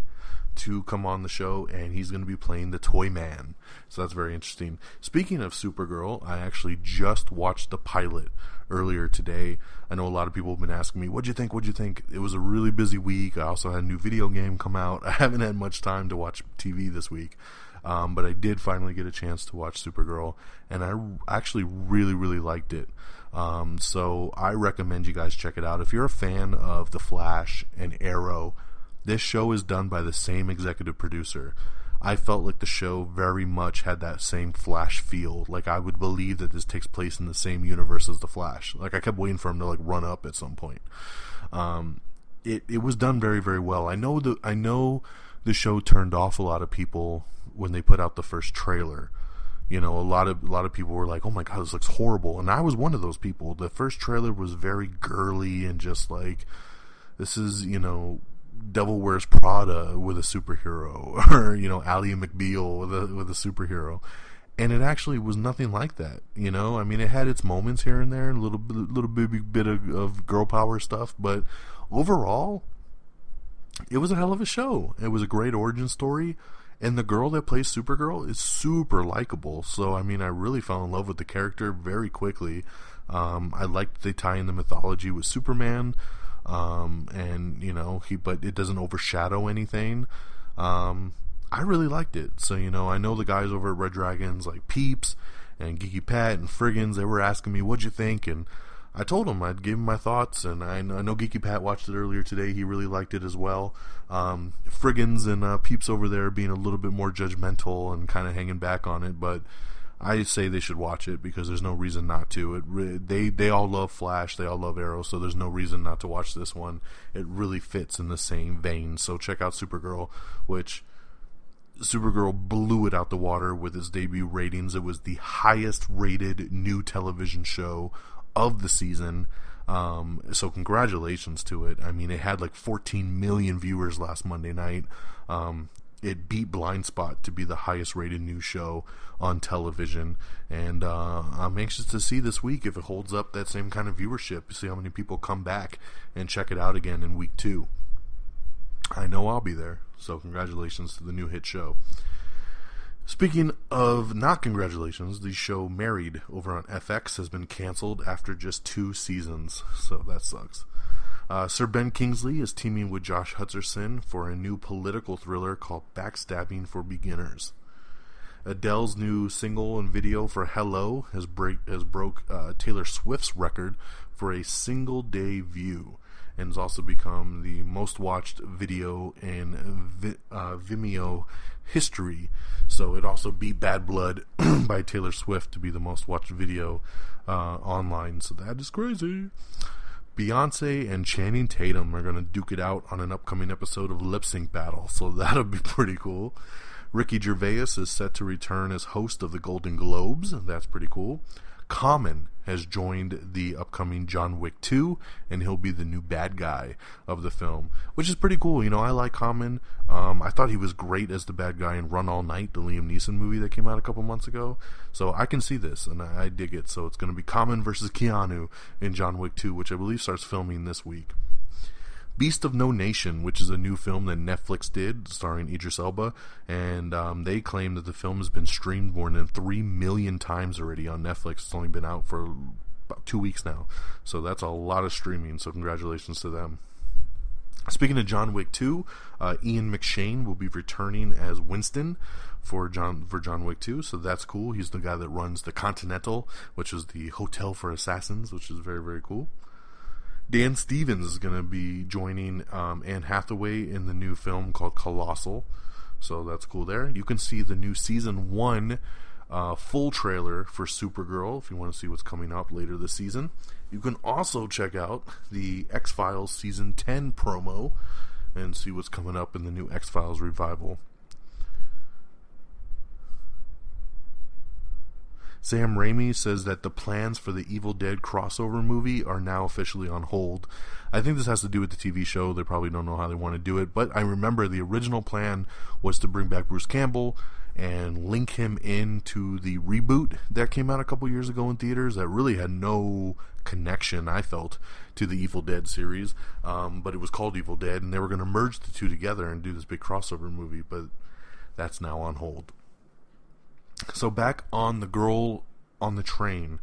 to come on the show, and he's going to be playing the Toy Man. So that's very interesting. Speaking of Supergirl, I actually just watched the pilot earlier today. I know a lot of people have been asking me, what'd you think? It was a really busy week. I also had a new video game come out. I haven't had much time to watch TV this week. But I did finally get a chance to watch Supergirl, and I actually really, really liked it. So I recommend you guys check it out. If you're a fan of The Flash and Arrow, this show is done by the same executive producer. I felt like the show very much had that same Flash feel. Like, I would believe that this takes place in the same universe as The Flash. Like, I kept waiting for him to run up at some point. It was done very, very well. I know the show turned off a lot of people when they put out the first trailer. A lot of people were like, oh my god, this looks horrible. And I was one of those people. The first trailer was very girly and just like, this is, Devil Wears Prada with a superhero, or, Ally McBeal with a superhero. And it actually was nothing like that, I mean, it had its moments here and there, a little bit of girl power stuff, but overall, it was a hell of a show. It was a great origin story. And the girl that plays Supergirl is super likable. So, I mean, I really fell in love with the character very quickly. I liked they tie in the mythology with Superman. But it doesn't overshadow anything. I really liked it. So, I know the guys over at Red Dragons, like Peeps and Geeky Pat and Friggins, they were asking me, what'd you think? And I told him I'd give him my thoughts, and I know Geeky Pat watched it earlier today. He really liked it as well. Friggins and Peeps over there being a little bit more judgmental and kind of hanging back on it, but I say they should watch it because there's no reason not to. They all love Flash, they all love Arrow, so there's no reason not to watch this one. It really fits in the same vein. So check out Supergirl, which Supergirl blew it out the water with its debut ratings. It was the highest rated new television show of the season, so congratulations to it. I mean, it had 14 million viewers last Monday night. It beat Blind Spot to be the highest rated new show on television, and I'm anxious to see this week if it holds up that same kind of viewership, see how many people come back and check it out again in week 2. I know I'll be there, so congratulations to the new hit show. Speaking of not congratulations, the show Married over on FX has been canceled after just 2 seasons, so that sucks. Sir Ben Kingsley is teaming with Josh Hutcherson for a new political thriller called Backstabbing for Beginners. Adele's new single and video for Hello has broke Taylor Swift's record for a single day view, and has also become the most watched video in Vimeo history. So it also beat Bad Blood by Taylor Swift to be the most watched video online. So that is crazy. Beyonce and Channing Tatum are going to duke it out on an upcoming episode of Lip Sync Battle, so that'll be pretty cool. Ricky Gervais is set to return as host of the Golden Globes. That's pretty cool. Common has joined the upcoming John Wick 2, and he'll be the new bad guy of the film, which is pretty cool. You know, I like Common. I thought he was great as the bad guy in Run All Night, the Liam Neeson movie that came out a couple months ago. So I can see this, and I dig it. So it's going to be Common versus Keanu in John Wick 2, which I believe starts filming this week. Beast of No Nation, which is a new film that Netflix did, starring Idris Elba, and they claim that the film has been streamed more than 3 million times already on Netflix. It's only been out for about 2 weeks now, so that's a lot of streaming, so congratulations to them. Speaking of John Wick 2, Ian McShane will be returning as Winston for John Wick 2, so that's cool. He's the guy that runs the Continental, which is the hotel for assassins, which is very, very cool. Dan Stevens is going to be joining Anne Hathaway in the new film called Colossal, so that's cool there. You can see the new Season 1 full trailer for Supergirl if you want to see what's coming up later this season. You can also check out the X-Files Season 10 promo and see what's coming up in the new X-Files revival. Sam Raimi says that the plans for the Evil Dead crossover movie are now officially on hold. I think this has to do with the TV show. They probably don't know how they want to do it, but I remember the original plan was to bring back Bruce Campbell and link him into the reboot that came out a couple years ago in theaters that really had no connection, I felt, to the Evil Dead series, but it was called Evil Dead, and they were going to merge the two together and do this big crossover movie, but that's now on hold. So back on The Girl on the Train,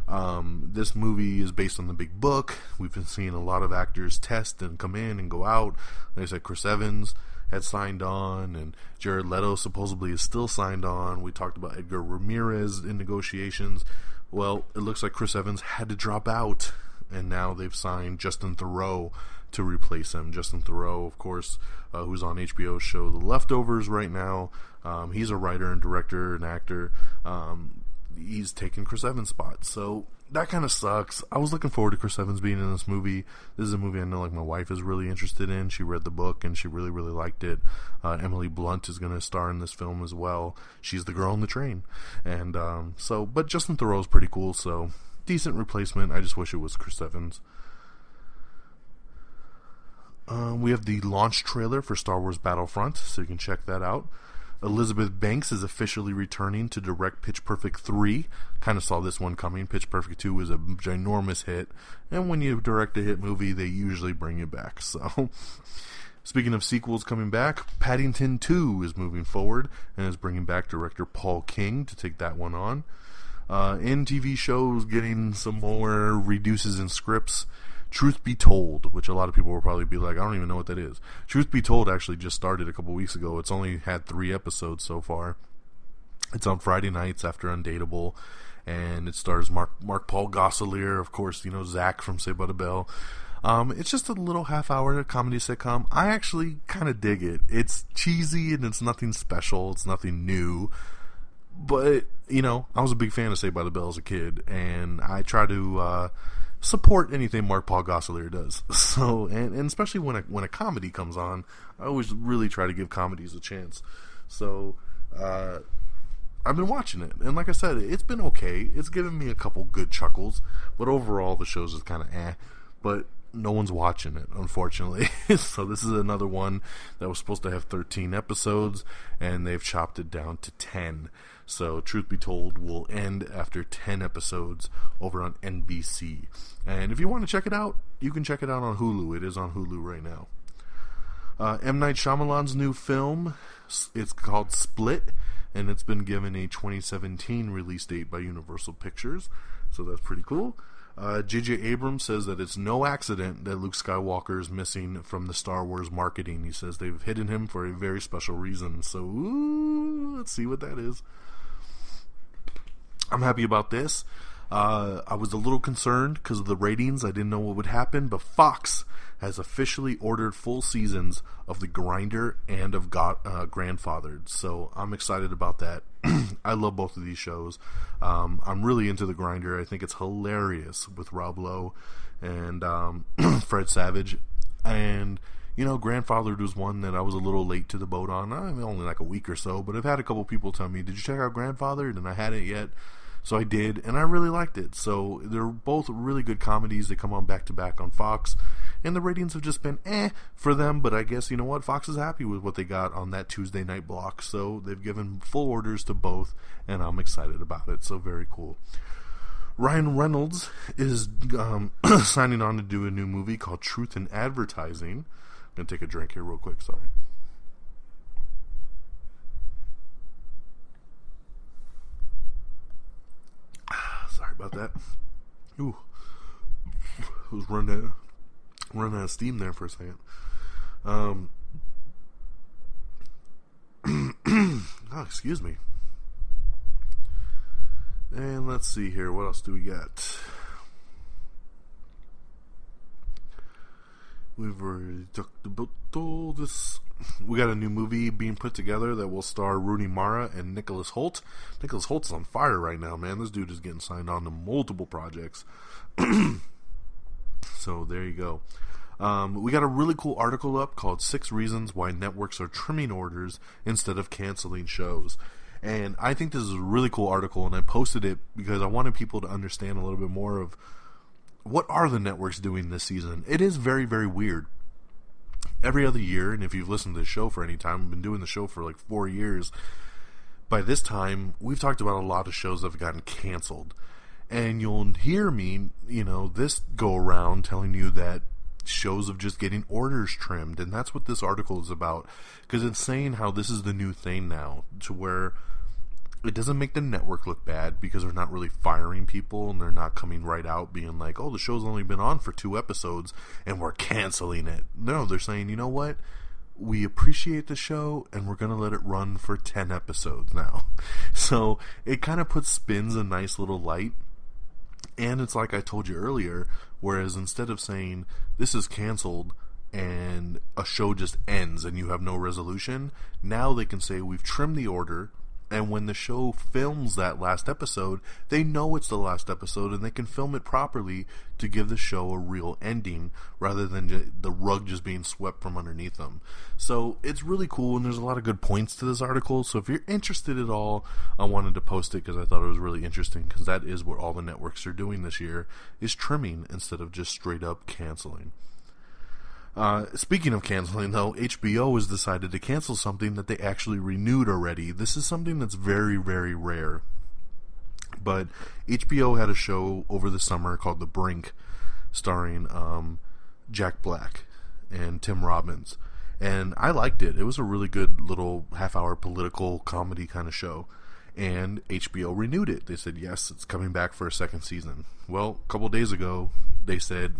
this movie is based on the big book. We've been seeing a lot of actors test and come in and go out. Like I said, Chris Evans had signed on, and Jared Leto supposedly is still signed on. We talked about Edgar Ramirez in negotiations. Well, it looks like Chris Evans had to drop out, and now they've signed Justin Theroux to replace him. Justin Theroux, of course, who's on HBO's show The Leftovers right now. He's a writer and director and actor. He's taken Chris Evans' spot, so that kind of sucks. I was looking forward to Chris Evans being in this movie. This is a movie I know, like, my wife is really interested in. She read the book and she really, really liked it. Emily Blunt is going to star in this film as well. She's the girl on the train, and but Justin Theroux is pretty cool, so decent replacement. I just wish it was Chris Evans. We have the launch trailer for Star Wars Battlefront, so you can check that out. Elizabeth Banks is officially returning to direct Pitch Perfect 3. Kind of saw this one coming. Pitch Perfect 2 was a ginormous hit, and when you direct a hit movie, they usually bring you back. So, speaking of sequels coming back, Paddington 2 is moving forward and is bringing back director Paul King to take that one on. In TV shows, getting some more reduces in scripts. Truth Be Told, which a lot of people will probably be like, I don't even know what that is. Truth Be Told actually just started a couple weeks ago. It's only had 3 episodes so far. It's on Friday nights after Undateable, and it stars Mark Paul Gosselaar, of course, you know, Zach from Saved by the Bell. It's just a little half-hour comedy sitcom. I actually kind of dig it. It's cheesy, and it's nothing special. It's nothing new. But, you know, I was a big fan of Saved by the Bell as a kid, and I try to support anything Mark Paul Gosselaar does. So, and especially when a comedy comes on, I always really try to give comedies a chance. So, I've been watching it, and like I said, it's been okay. It's given me a couple good chuckles, but overall the show's just kind of but no one's watching it, unfortunately. So this is another one that was supposed to have 13 episodes, and they've chopped it down to 10. So Truth Be Told will end after 10 episodes over on NBC. And if you want to check it out, you can check it out on Hulu. It is on Hulu right now. M. Night Shyamalan's new film, it's called Split, and it's been given a 2017 release date by Universal Pictures. So that's pretty cool. J.J. Abrams says that it's no accident that Luke Skywalker is missing from the Star Wars marketing. He says they've hidden him for a very special reason. So, let's see what that is. I'm happy about this. I was a little concerned because of the ratings. I didn't know what would happen, but Fox has officially ordered full seasons of The Grinder and of Grandfathered. So I'm excited about that. I love both of these shows. I'm really into The Grinder. I think it's hilarious with Rob Lowe and Fred Savage. And, Grandfathered was one that I was a little late to the boat on. Only like a week or so, but I've had a couple people tell me, did you check out Grandfathered? And I hadn't yet. So I did, and I really liked it. So they're both really good comedies. They come on back-to-back on Fox, and the ratings have just been for them. But I guess, you know what, Fox is happy with what they got on that Tuesday night block. So they've given full orders to both, and I'm excited about it. So very cool. Ryan Reynolds is signing on to do a new movie called Truth in Advertising. I'm going to take a drink here real quick, sorry. About that. Ooh. I was running out of steam there for a second. Excuse me. And let's see here. What else do we got? We've already talked about all this. We got a new movie being put together that will star Rooney Mara and Nicholas Hoult. Nicholas Holt's on fire right now, man. This dude is getting signed on to multiple projects. So there you go. We got a really cool article up called 6 Reasons Why Networks Are Trimming Orders Instead of Canceling Shows. And I think this is a really cool article, and I posted it because I wanted people to understand a little bit more of what are the networks doing this season. It is very, very weird. Every other year, and if you've listened to the show for any time, I've been doing the show for like 4 years. By this time, we've talked about a lot of shows that have gotten canceled. And you'll hear me, this go around telling you that shows of just getting orders trimmed. And that's what this article is about. Because it's saying how this is the new thing now, to where it doesn't make the network look bad because they're not really firing people and they're not coming right out being like, oh, the show's only been on for 2 episodes and we're canceling it. No, they're saying, you know what? We appreciate the show and we're going to let it run for 10 episodes now. So it kind of puts spins a nice little light. And it's like I told you earlier, whereas instead of saying this is canceled and a show just ends and you have no resolution, now they can say we've trimmed the order. And when the show films that last episode, they know it's the last episode and they can film it properly to give the show a real ending rather than the rug just being swept from underneath them. So it's really cool, and there's a lot of good points to this article. So if you're interested at all, I wanted to post it because I thought it was really interesting, because that is what all the networks are doing this year, is trimming instead of just straight up canceling. Speaking of canceling, though, HBO has decided to cancel something that they actually renewed already. This is something that's very, very rare. But HBO had a show over the summer called The Brink, starring Jack Black and Tim Robbins. And I liked it. It was a really good little half-hour political comedy kind of show. And HBO renewed it. They said, yes, it's coming back for a second season. Well, a couple days ago, they said,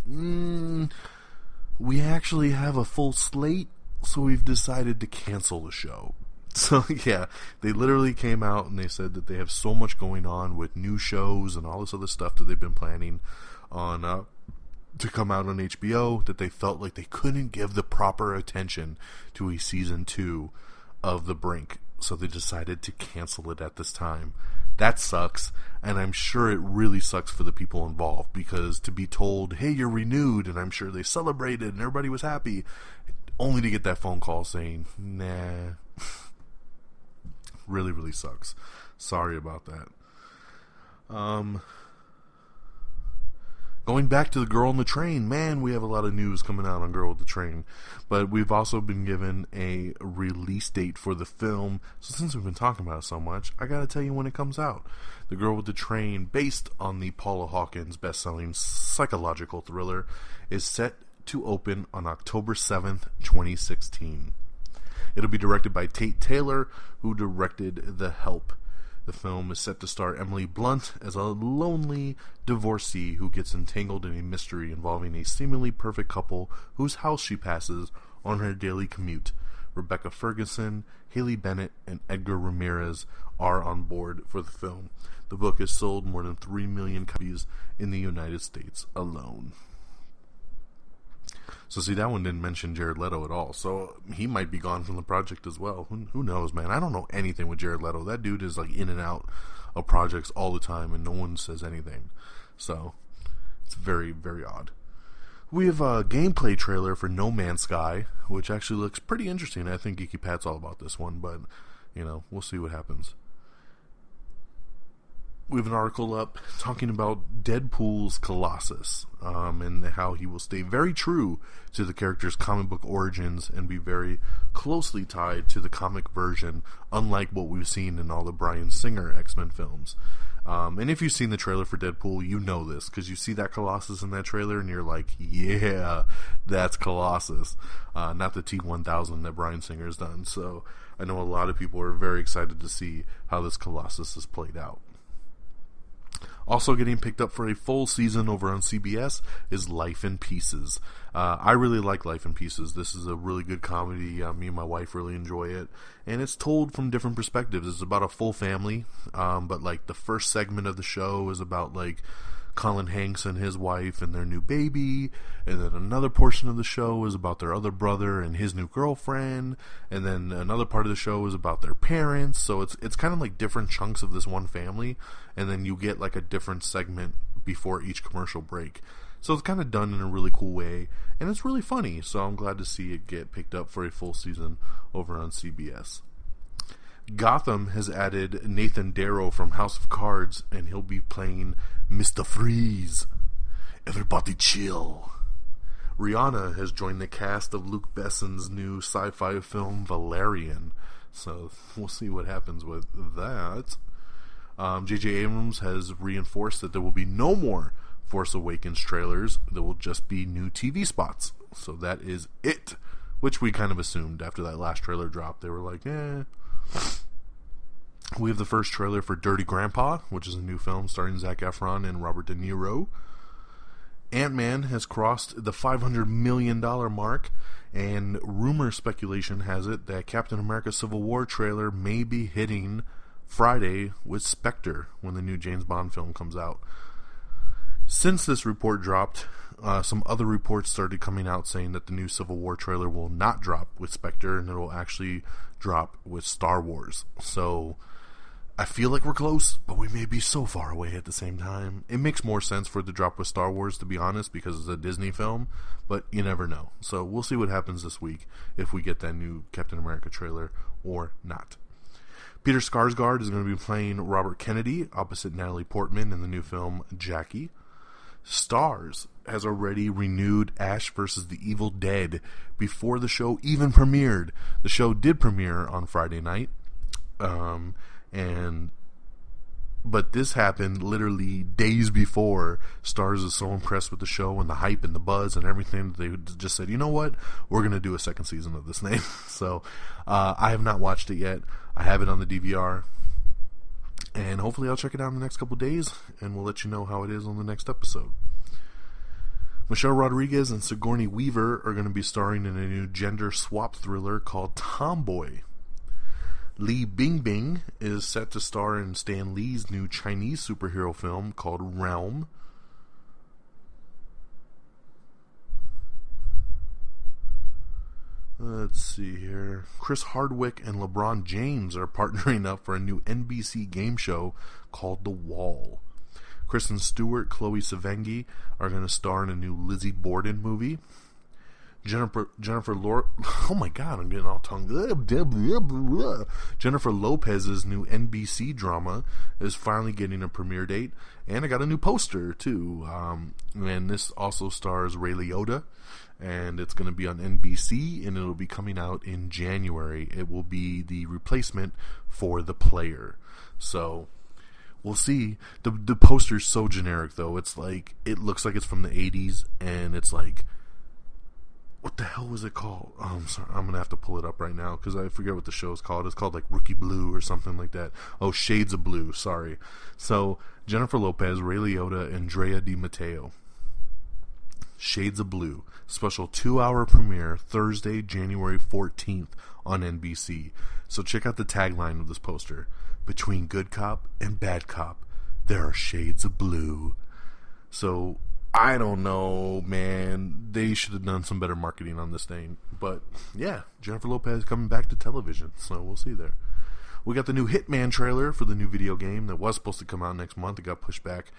we actually have a full slate, so we've decided to cancel the show. So, yeah, they literally came out and they said that they have so much going on with new shows and all this other stuff that they've been planning on to come out on HBO, that they felt like they couldn't give the proper attention to a season 2 of The Brink. So they decided to cancel it at this time. That sucks, and I'm sure it really sucks for the people involved, because to be told, hey, you're renewed, and I'm sure they celebrated and everybody was happy, only to get that phone call saying, nah, really, really sucks. Sorry about that. Going back to the Girl on the Train, man, we have a lot of news coming out on Girl with the Train. But we've also been given a release date for the film. So since we've been talking about it so much, I gotta tell you when it comes out. The Girl with the Train, based on the Paula Hawkins best-selling psychological thriller, is set to open on October 7th, 2016. It'll be directed by Tate Taylor, who directed The Help. The film is set to star Emily Blunt as a lonely divorcee who gets entangled in a mystery involving a seemingly perfect couple whose house she passes on her daily commute. Rebecca Ferguson, Haley Bennett, and Edgar Ramirez are on board for the film. The book has sold more than 3 million copies in the United States alone. So see, that one didn't mention Jared Leto at all. So he might be gone from the project as well. Who knows, man? I don't know anything with Jared Leto. That dude is like in and out of projects all the time, and no one says anything. So it's very, very odd. We have a gameplay trailer for No Man's Sky, which actually looks pretty interesting. I think Geeky Pat's all about this one, but, you know, we'll see what happens. We have an article up talking about Deadpool's Colossus, and how he will stay very true to the character's comic book origins and be very closely tied to the comic version, unlike what we've seen in all the Bryan Singer X-Men films. And if you've seen the trailer for Deadpool, you know this, because you see that Colossus in that trailer, and you're like, yeah, that's Colossus. Not the T-1000 that Bryan Singer's done. So I know a lot of people are very excited to see how this Colossus is played out. Also getting picked up for a full season over on CBS is Life in Pieces. I really like Life in Pieces. This is a really good comedy. Me and my wife really enjoy it. And it's told from different perspectives. It's about a full family. But like the first segment of the show is about like Colin Hanks and his wife and their new baby, and then another portion of the show is about their other brother and his new girlfriend, and then another part of the show is about their parents. So it's kind of like different chunks of this one family, and then you get like a different segment before each commercial break. So it's kind of done in a really cool way, and it's really funny, so I'm glad to see it get picked up for a full season over on CBS. Gotham has added Nathan Darrow from House of Cards, and he'll be playing Mr. Freeze. Everybody chill. Rihanna has joined the cast of Luc Besson's new sci-fi film Valerian, so we'll see what happens with that. J.J. Abrams has reinforced that there will be no more Force Awakens trailers. There will just be new TV spots, so that is it, which we kind of assumed after that last trailer drop. They were like, We have the first trailer for Dirty Grandpa, which is a new film starring Zac Efron and Robert De Niro. Ant-Man has crossed the $500 million mark, and rumor speculation has it that Captain America Civil War trailer may be hitting Friday with Spectre when the new James Bond film comes out. Since this report dropped, some other reports started coming out saying that the new Civil War trailer will not drop with Spectre, and it will actually drop with Star Wars. So I feel like we're close, but we may be so far away at the same time. It makes more sense for it to drop with Star Wars, to be honest, because it's a Disney film, but you never know. So we'll see what happens this week if we get that new Captain America trailer or not. Peter Skarsgård is going to be playing Robert Kennedy opposite Natalie Portman in the new film Jackie. Starz has already renewed Ash vs. the Evil Dead before the show even premiered. The show did premiere on Friday night, but this happened literally days before. Starz is so impressed with the show and the hype and the buzz and everything, they just said, you know what, we're going to do a second season of this thing. So I have not watched it yet. I have it on the DVR, and hopefully I'll check it out in the next couple days, and we'll let you know how it is on the next episode. Michelle Rodriguez and Sigourney Weaver are going to be starring in a new gender swap thriller called Tomboy. Li Bingbing is set to star in Stan Lee's new Chinese superhero film called Realm. Let's see here. Chris Hardwick and LeBron James are partnering up for a new NBC game show called The Wall. Kristen Stewart, Chloe Sevigny are going to star in a new Lizzie Borden movie. Jennifer oh my god, I'm getting all tongue. Jennifer Lopez's new NBC drama is finally getting a premiere date, and I got a new poster too. And this also stars Ray Liotta, and it's going to be on NBC, and it'll be coming out in January. It will be the replacement for The Player. So we'll see. The poster's so generic though. It's like, it looks like it's from the 80s, and it's like what the hell was it called? Oh, I'm sorry. I'm going to have to pull it up right now because I forget what the show is called. It's called like Rookie Blue or something like that. Oh, Shades of Blue. Sorry. So Jennifer Lopez, Ray Liotta, and Drea Di Matteo. Shades of Blue. Special 2-hour premiere Thursday, January 14th on NBC. So check out the tagline of this poster. Between good cop and bad cop, there are shades of blue. So I don't know, man. They should have done some better marketing on this thing. But yeah, Jennifer Lopez coming back to television. So we'll see there. We got the new Hitman trailer for the new video game that was supposed to come out next month. It got pushed back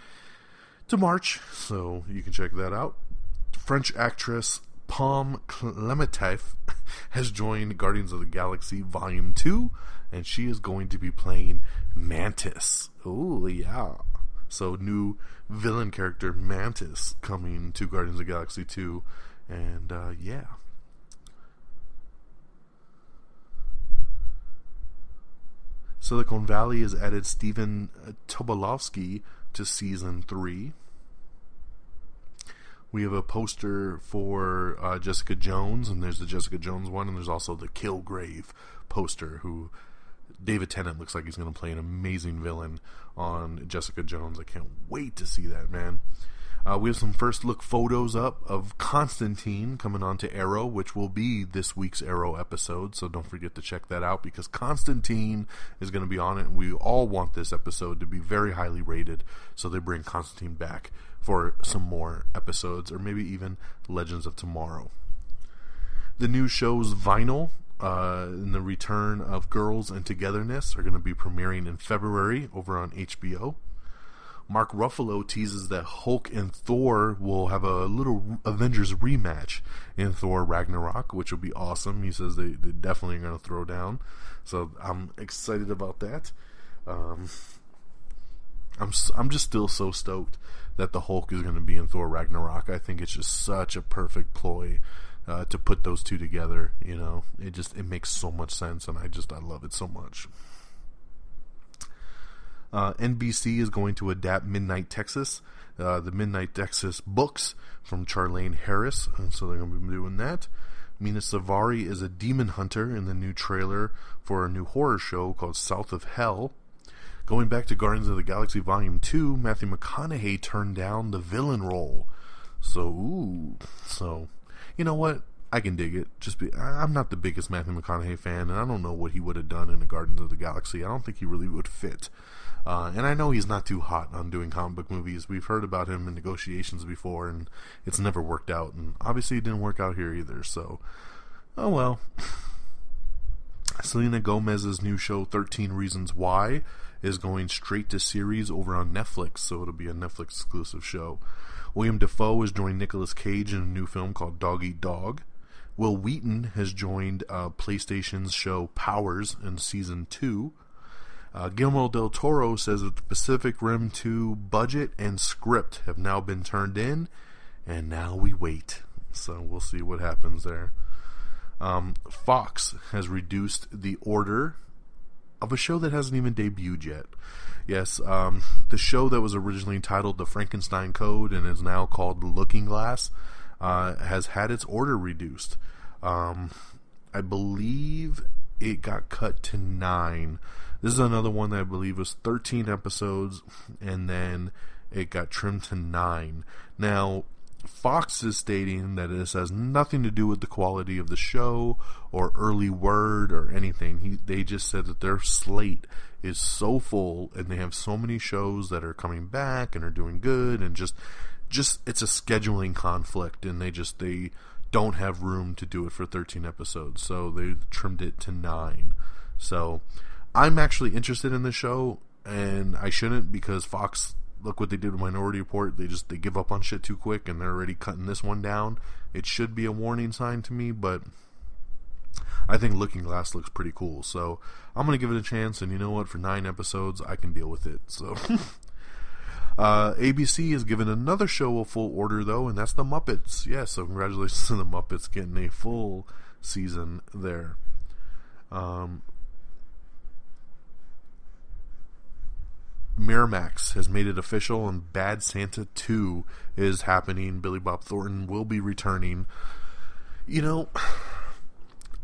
to March. So you can check that out. French actress Pomme Clémentieff has joined Guardians of the Galaxy Volume 2. And she is going to be playing Mantis. Oh, yeah. So new villain character Mantis coming to Guardians of the Galaxy 2. And yeah. Silicon Valley has added Stephen Tobolowsky to Season 3. We have a poster for Jessica Jones, and there's the Jessica Jones one, and there's also the Killgrave poster, who David Tennant looks like he's going to play an amazing villain on Jessica Jones. I can't wait to see that, man. We have some first look photos up of Constantine coming on to Arrow, which will be this week's Arrow episode, so don't forget to check that out because Constantine is going to be on it, and we all want this episode to be very highly rated, so they bring Constantine back for some more episodes, or maybe even Legends of Tomorrow. The new shows Vinyl and the return of Girls and Togetherness are going to be premiering in February over on HBO. Mark Ruffalo teases that Hulk and Thor will have a little Avengers rematch in Thor Ragnarok, which will be awesome. He says they definitely are going to throw down. So I'm excited about that. I'm just still so stoked that the Hulk is going to be in Thor Ragnarok. I think it's just such a perfect ploy to put those two together. You know, it makes so much sense, and I love it so much. NBC is going to adapt Midnight Texas, the Midnight Texas books from Charlaine Harris, and so they're going to be doing that. Mina Savari is a demon hunter in the new trailer for a new horror show called South of Hell. Going back to Guardians of the Galaxy Volume 2, Matthew McConaughey turned down the villain role. So you know what? I can dig it. I'm not the biggest Matthew McConaughey fan, and I don't know what he would have done in the Guardians of the Galaxy. I don't think he really would fit. And I know he's not too hot on doing comic book movies. We've heard about him in negotiations before, and it's never worked out. And obviously it didn't work out here either, so oh well. Selena Gomez's new show, 13 Reasons Why, is going straight to series over on Netflix, so it'll be a Netflix exclusive show. William Dafoe has joined Nicolas Cage in a new film called Dog Eat Dog. Will Wheaton has joined PlayStation's show Powers in Season 2. Guillermo del Toro says that the Pacific Rim 2 budget and script have now been turned in, and now we wait. So we'll see what happens there. Fox has reduced the order of a show that hasn't even debuted yet. Yes, the show that was originally titled The Frankenstein Code and is now called The Looking Glass has had its order reduced. I believe it got cut to 9. This is another one that I believe was 13 episodes, and then it got trimmed to 9. Now, Fox is stating that this has nothing to do with the quality of the show or early word or anything. They just said that their slate is so full, and they have so many shows that are coming back and are doing good, and just it's a scheduling conflict, and they don't have room to do it for 13 episodes, so they trimmed it to 9. So I'm actually interested in the show, and I shouldn't, because Fox, look what they did with Minority Report. They give up on shit too quick, and they're already cutting this one down. It should be a warning sign to me, but I think Looking Glass looks pretty cool, so I'm going to give it a chance, and you know what? For 9 episodes, I can deal with it, so ABC has given another show a full order, though, and that's The Muppets. Yeah, so congratulations to The Muppets getting a full season there. Miramax has made it official, and Bad Santa 2 is happening. Billy Bob Thornton will be returning. You know,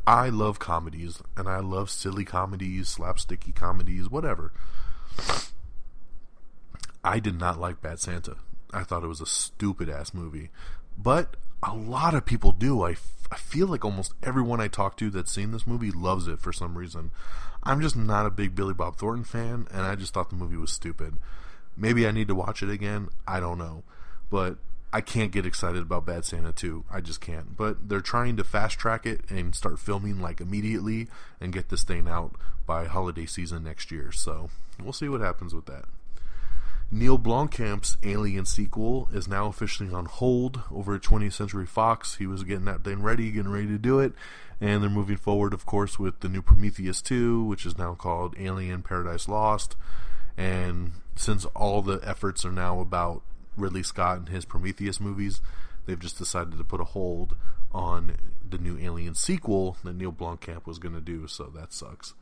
I love comedies, and I love silly comedies, slapsticky comedies, whatever. I did not like Bad Santa. I thought it was a stupid-ass movie. But a lot of people do. I feel like almost everyone I talk to that's seen this movie loves it for some reason. I'm just not a big Billy Bob Thornton fan, and I just thought the movie was stupid. Maybe I need to watch it again. I don't know. But I can't get excited about Bad Santa 2. I just can't. But they're trying to fast-track it and start filming like immediately and get this thing out by holiday season next year. So we'll see what happens with that. Neil Blomkamp's Alien sequel is now officially on hold over at 20th Century Fox. He was getting that thing ready, getting ready to do it. And they're moving forward, of course, with the new Prometheus 2, which is now called Alien Paradise Lost. And since all the efforts are now about Ridley Scott and his Prometheus movies, they've just decided to put a hold on the new Alien sequel that Neil Blomkamp was going to do. So that sucks.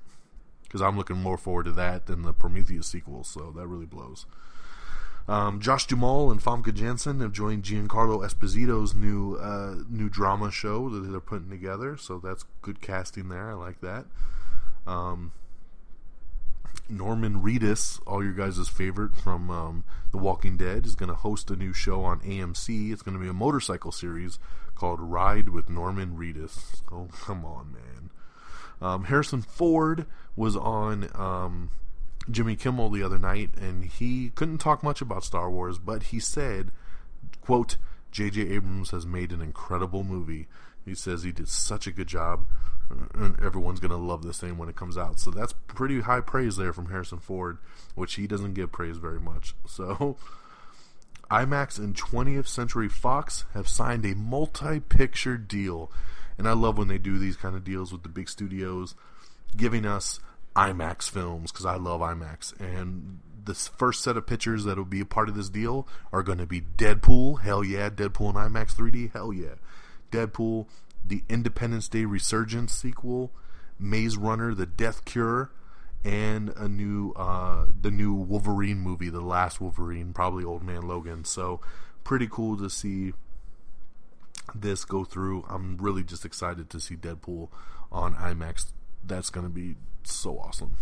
Because I'm looking more forward to that than the Prometheus sequel. So that really blows. Josh Duhamel and Famke Janssen have joined Giancarlo Esposito's new drama show that they're putting together, so that's good casting there. I like that. Norman Reedus, all your guys' favorite from The Walking Dead, is going to host a new show on AMC. It's going to be a motorcycle series called Ride with Norman Reedus. Oh, come on, man. Harrison Ford was on Jimmy Kimmel the other night, and he couldn't talk much about Star Wars, but he said, quote, J.J. Abrams has made an incredible movie. He says he did such a good job, and everyone's going to love this thing when it comes out. So that's pretty high praise there from Harrison Ford, which he doesn't give praise very much. So IMAX and 20th Century Fox have signed a multi-picture deal, and I love when they do these kind of deals with the big studios, giving us IMAX films, because I love IMAX. And this first set of pictures that will be a part of this deal are going to be Deadpool, hell yeah, Deadpool in IMAX 3D, hell yeah, Deadpool, the Independence Day Resurgence sequel, Maze Runner, The Death Cure, and the new Wolverine movie, the last Wolverine, probably Old Man Logan. So pretty cool to see this go through. I'm really just excited to see Deadpool on IMAX. That's going to be so awesome.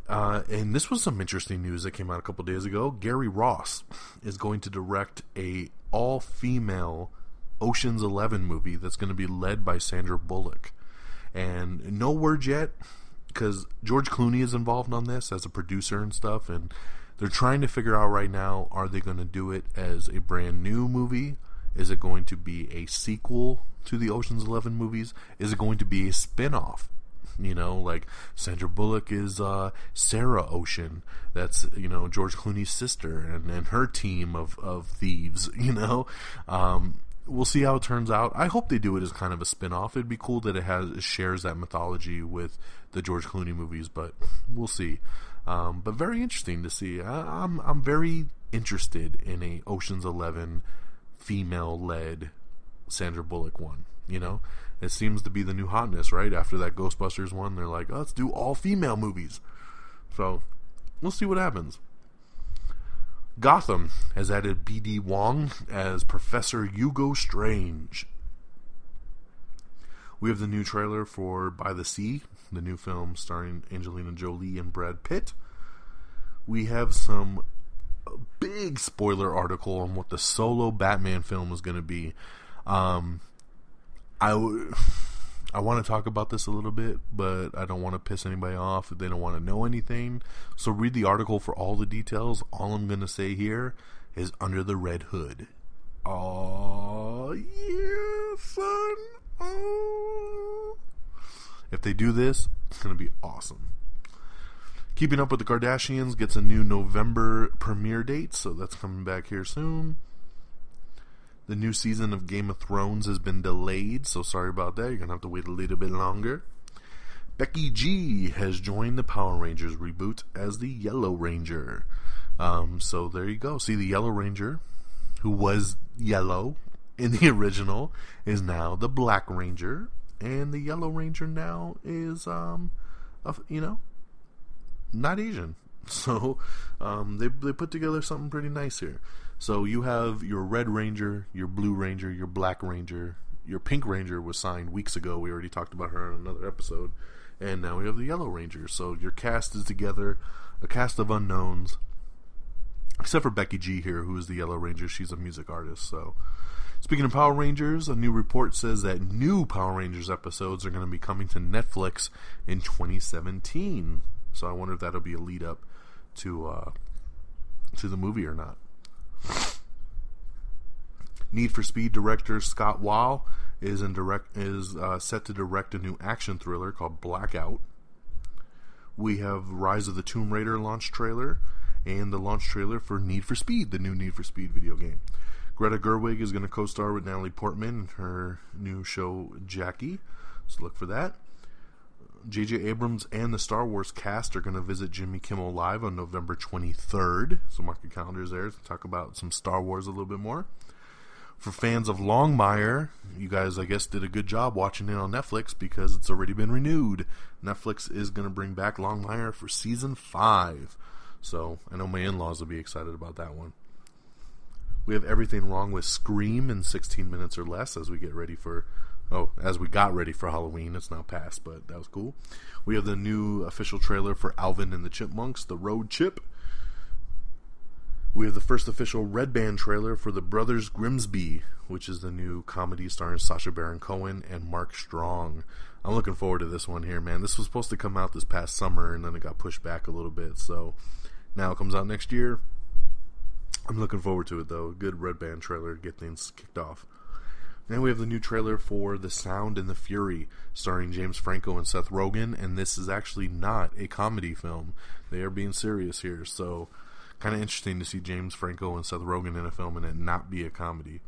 And this was some interesting news that came out a couple days ago. Gary Ross is going to direct a all-female Ocean's 11 movie that's going to be led by Sandra Bullock. And no word yet, because George Clooney is involved on this as a producer and stuff, and they're trying to figure out right now, are they going to do it as a brand new movie? Is it going to be a sequel to the Ocean's 11 movies? Is it going to be a spin-off? You know, like Sandra Bullock is Sarah Ocean. That's, you know, George Clooney's sister and her team of thieves, you know. We'll see how it turns out. I hope they do it as kind of a spin-off. It'd be cool that it shares that mythology with the George Clooney movies, but we'll see. But very interesting to see. I'm very interested in a Ocean's 11 female-led Sandra Bullock one, you know. It seems to be the new hotness, right? After that Ghostbusters one, they're like, oh, let's do all-female movies. So, we'll see what happens. Gotham has added B.D. Wong as Professor Hugo Strange. We have the new trailer for By the Sea, the new film starring Angelina Jolie and Brad Pitt. We have some big spoiler article on what the solo Batman film is going to be. I want to talk about this a little bit, but I don't want to piss anybody off if they don't want to know anything. So read the article for all the details. All I'm going to say here is Under the Red Hood. Oh, yeah, son. Oh. If they do this, it's going to be awesome. Keeping Up with the Kardashians gets a new November premiere date, so that's coming back here soon. The new season of Game of Thrones has been delayed, so sorry about that. You're going to have to wait a little bit longer. Becky G has joined the Power Rangers reboot as the Yellow Ranger. So there you go. See, the Yellow Ranger, who was yellow in the original, is now the Black Ranger. And the Yellow Ranger now is, not Asian. So they put together something pretty nice here. So you have your Red Ranger, your Blue Ranger, your Black Ranger. Your Pink Ranger was signed weeks ago. We already talked about her on another episode. And now we have the Yellow Ranger. So your cast is together, a cast of unknowns. Except for Becky G here, who is the Yellow Ranger. She's a music artist. So, speaking of Power Rangers, a new report says that new Power Rangers episodes are going to be coming to Netflix in 2017. So I wonder if that'll be a lead up to the movie or not. Need for Speed director Scott Wall is set to direct a new action thriller called Blackout. We have Rise of the Tomb Raider launch trailer and the launch trailer for Need for Speed, the new Need for Speed video game. Greta Gerwig is going to co-star with Natalie Portman in her new show Jackie, so look for that. J.J. Abrams and the Star Wars cast are going to visit Jimmy Kimmel Live on November 23rd, so mark your calendars there to talk about some Star Wars a little bit more. For fans of Longmire, you guys, I guess, did a good job watching it on Netflix because it's already been renewed. Netflix is going to bring back Longmire for Season 5. So, I know my in-laws will be excited about that one. We have Everything Wrong with Scream in 16 minutes or less as we got ready for Halloween. It's now past, but that was cool. We have the new official trailer for Alvin and the Chipmunks, The Road Chip. We have the first official Red Band trailer for The Brothers Grimsby, which is the new comedy starring Sacha Baron Cohen and Mark Strong. I'm looking forward to this one here, man. This was supposed to come out this past summer, and then it got pushed back a little bit, so now it comes out next year. I'm looking forward to it, though. A good Red Band trailer to get things kicked off. Then we have the new trailer for The Sound and the Fury, starring James Franco and Seth Rogen, and this is actually not a comedy film. They are being serious here, so kind of interesting to see James Franco and Seth Rogen in a film and it not be a comedy.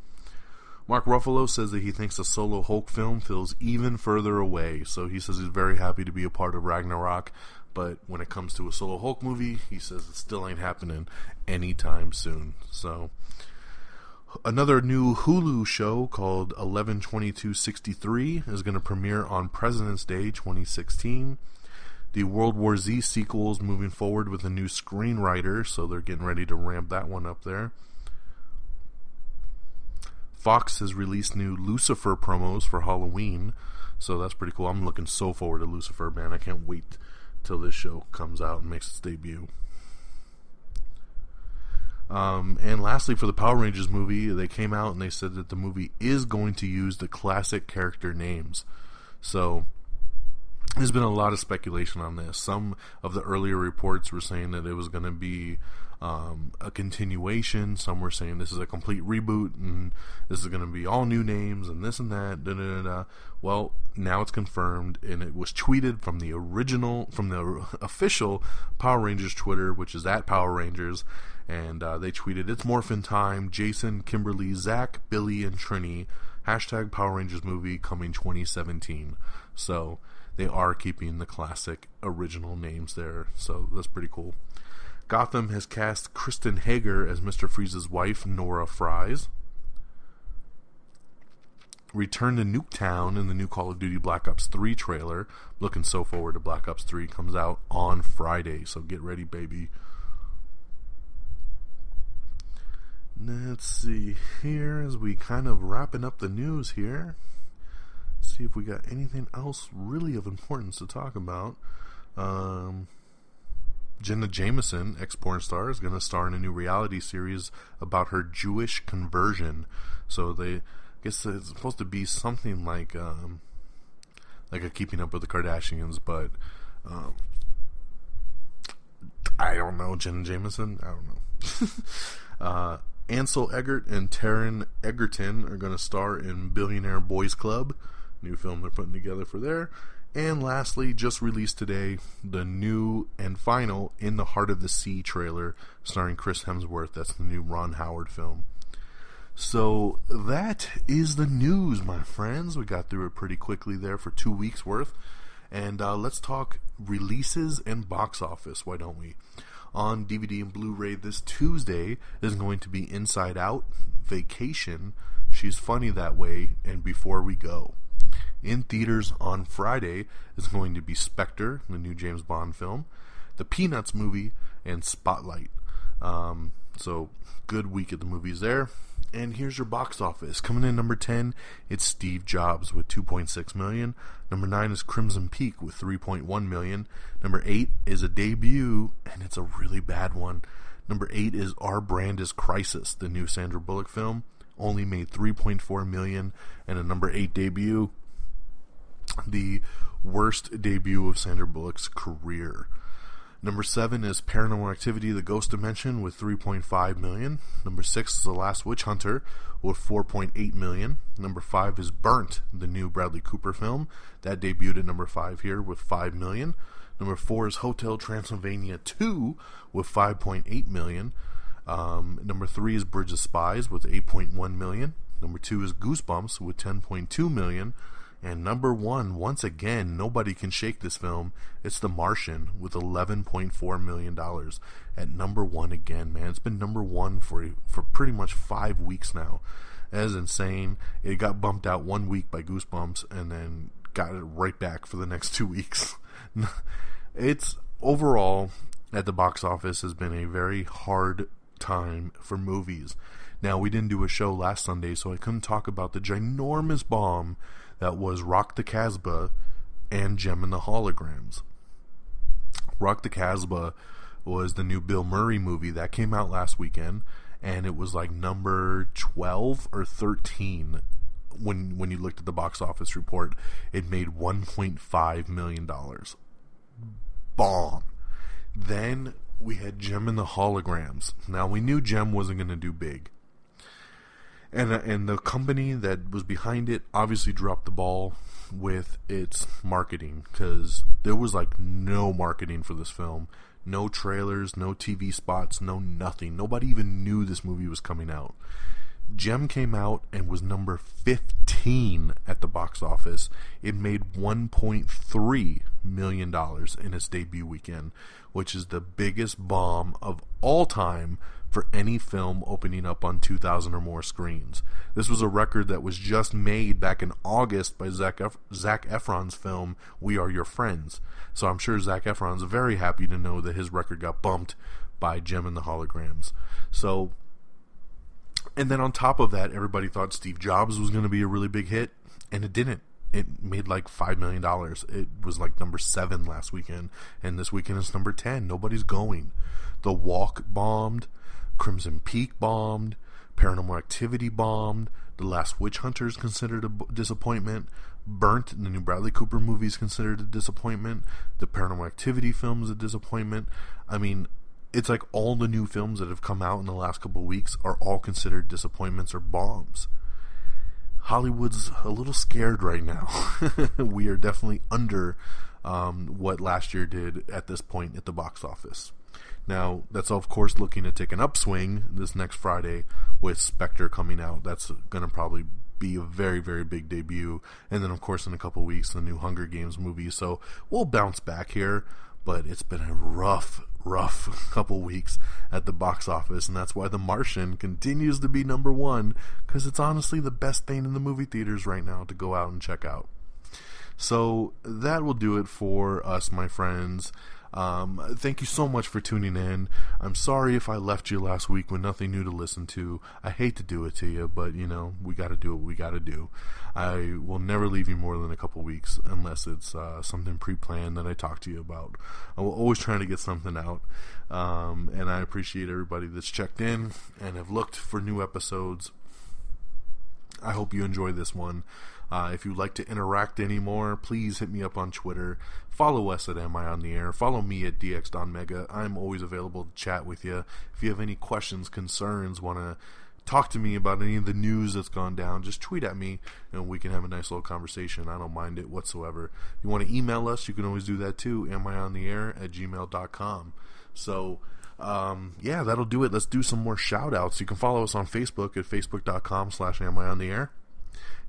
Mark Ruffalo says that he thinks a solo Hulk film feels even further away, so he says he's very happy to be a part of Ragnarok, but when it comes to a solo Hulk movie, he says it still ain't happening anytime soon. So, another new Hulu show called 11/22/63 is going to premiere on President's Day 2016. The World War Z sequel is moving forward with a new screenwriter, so they're getting ready to ramp that one up there. Fox has released new Lucifer promos for Halloween, so that's pretty cool. I'm looking so forward to Lucifer, man. I can't wait till this show comes out and makes its debut. And lastly, for the Power Rangers movie, they came out and they said that the movie is going to use the classic character names. So there's been a lot of speculation on this. Some of the earlier reports were saying that it was going to be a continuation. Some were saying this is a complete reboot and this is going to be all new names and this and that. Da, da, da, da. Well, now it's confirmed, and it was tweeted from the official Power Rangers Twitter, which is at Power Rangers, and they tweeted, "It's Morphin Time, Jason, Kimberly, Zach, Billy, and Trini, hashtag Power Rangers movie coming 2017. So they are keeping the classic original names there, so that's pretty cool. Gotham has cast Kristen Hager as Mr. Freeze's wife, Nora Fries. Return to Nuketown in the new Call of Duty Black Ops 3 trailer. Looking so forward to Black Ops 3. Comes out on Friday, so get ready, baby. Let's see here as we kind of wrapping up the news here. See if we got anything else really of importance to talk about. Jenna Jameson, ex-porn star, is going to star in a new reality series about her Jewish conversion. So I guess it's supposed to be something like a Keeping Up with the Kardashians, but I don't know. Jenna Jameson? I don't know. Ansel Eggert and Taron Egerton are going to star in Billionaire Boys Club, new film they're putting together for there. And lastly, just released today, the new and final In the Heart of the Sea trailer starring Chris Hemsworth. That's the new Ron Howard film. So that is the news, my friends. We got through it pretty quickly there for 2 weeks worth. And let's talk releases and box office, why don't we? On DVD and Blu-ray this Tuesday is going to be Inside Out, Vacation, She's Funny That Way, and Before We Go. In theaters on Friday is going to be Spectre, the new James Bond film, the Peanuts movie, and Spotlight. So good week at the movies there. And here's your box office. Coming in number 10, it's Steve Jobs with $2.6 million. Number 9 is Crimson Peak with $3.1 million. Number 8 is a debut, and it's a really bad one. Number 8 is Our Brand is Crisis, the new Sandra Bullock film. Only made $3.4 million, and a number 8 debut. The worst debut of Sandra Bullock's career. Number 7 is Paranormal Activity, The Ghost Dimension with $3.5 million. Number 6 is The Last Witch Hunter with $4.8 million. Number 5 is Burnt, the new Bradley Cooper film. That debuted at number 5 here with $5 million. Number 4 is Hotel Transylvania 2 with $5.8 million. Number 3 is Bridge of Spies with $8.1 million. Number 2 is Goosebumps with $10.2 million. And number 1, once again, nobody can shake this film. It's The Martian with $11.4 million at number 1 again, man. It's been number 1 for pretty much 5 weeks now. That is insane. It got bumped out 1 week by Goosebumps and then got it right back for the next 2 weeks. It's overall at the box office has been a very hard time for movies. Now, we didn't do a show last Sunday, so I couldn't talk about the ginormous bomb that was Rock the Casbah and Gem and the Holograms. Rock the Casbah was the new Bill Murray movie that came out last weekend, and it was like number 12 or 13 when you looked at the box office report. It made $1.5 million. Bomb. Then we had Gem and the Holograms. Now, we knew Gem wasn't going to do big. And the company that was behind it obviously dropped the ball with its marketing, because there was like no marketing for this film. No trailers, no TV spots, no nothing. Nobody even knew this movie was coming out. Gem came out and was number 15 at the box office. It made $1.3 million in its debut weekend, which is the biggest bomb of all time for any film opening up on 2,000 or more screens. This was a record that was just made back in August by Zac Efron's film We Are Your Friends. So I'm sure Zac Efron's very happy to know that his record got bumped by Gem and the Holograms. So, and then on top of that, everybody thought Steve Jobs was going to be a really big hit, and it didn't. It made like $5 million. It was like number 7 last weekend, and this weekend it's number 10. Nobody's going. The Walk bombed. Crimson Peak bombed. Paranormal Activity bombed. The Last Witch Hunter is considered a disappointment. Burnt, the new Bradley Cooper movie, is considered a disappointment. The Paranormal Activity film is a disappointment. I mean, it's like all the new films that have come out in the last couple of weeks are all considered disappointments or bombs. Hollywood's a little scared right now. We are definitely under what last year did at this point at the box office. Now, that's of course looking to take an upswing this next Friday with Spectre coming out. That's going to probably be a very, very big debut. And then, of course, in a couple of weeks, the new Hunger Games movie. So we'll bounce back here, but it's been a rough couple weeks at the box office. And that's why The Martian continues to be number 1, because it's honestly the best thing in the movie theaters right now to go out and check out. So that will do it for us, my friends. Thank you so much for tuning in. I'm sorry if I left you last week with nothing new to listen to. I hate to do it to you, but you know, we gotta do what we gotta do. I will never leave you more than a couple weeks unless it's something pre-planned that I talk to you about. I will always try to get something out, and I appreciate everybody that's checked in and have looked for new episodes. I hope you enjoy this one. If you'd like to interact anymore, please hit me up on Twitter. Follow us at Am I On The Air. Follow me at DX.Mega. I'm always available to chat with you. If you have any questions, concerns, want to talk to me about any of the news that's gone down, just tweet at me and we can have a nice little conversation. I don't mind it whatsoever. If you want to email us, you can always do that too. amiontheair@gmail.com. So, yeah, that'll do it. Let's do some more shout outs. You can follow us on Facebook at facebook.com/amiontheair.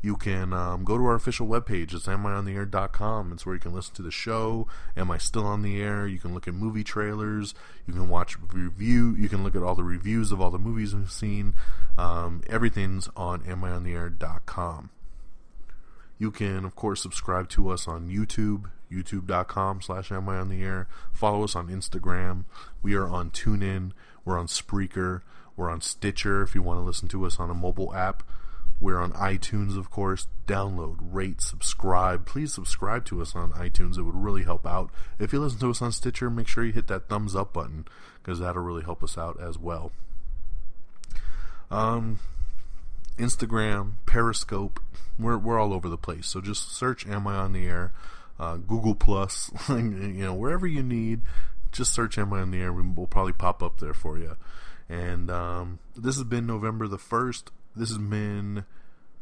You can go to our official webpage. It's amiontheair.com. It's where you can listen to the show. Am I Still on the Air? You can look at movie trailers. You can watch review. You can look at all the reviews of all the movies we've seen. Everything's on amiontheair.com. You can, of course, subscribe to us on YouTube, youtube.com/amiontheair. Follow us on Instagram. We are on TuneIn. We're on Spreaker. We're on Stitcher if you want to listen to us on a mobile app. We're on iTunes, of course. Download, rate, subscribe. Please subscribe to us on iTunes. It would really help out. If you listen to us on Stitcher, make sure you hit that thumbs up button, because that'll really help us out as well. Instagram, Periscope, we're all over the place. So just search "Am I on the Air?" Google Plus, wherever you need, just search "Am I on the Air?" We'll probably pop up there for you. And this has been November the 1st. This has been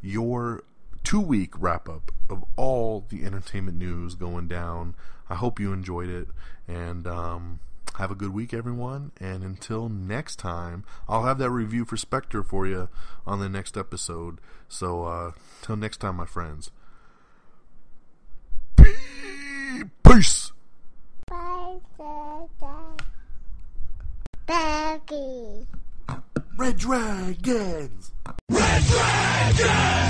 your 2-week wrap-up of all the entertainment news going down. I hope you enjoyed it, and have a good week, everyone. And until next time, I'll have that review for Spectre for you on the next episode. So, till next time, my friends. Peace! Baggy. Red Dragons! Red Dragon!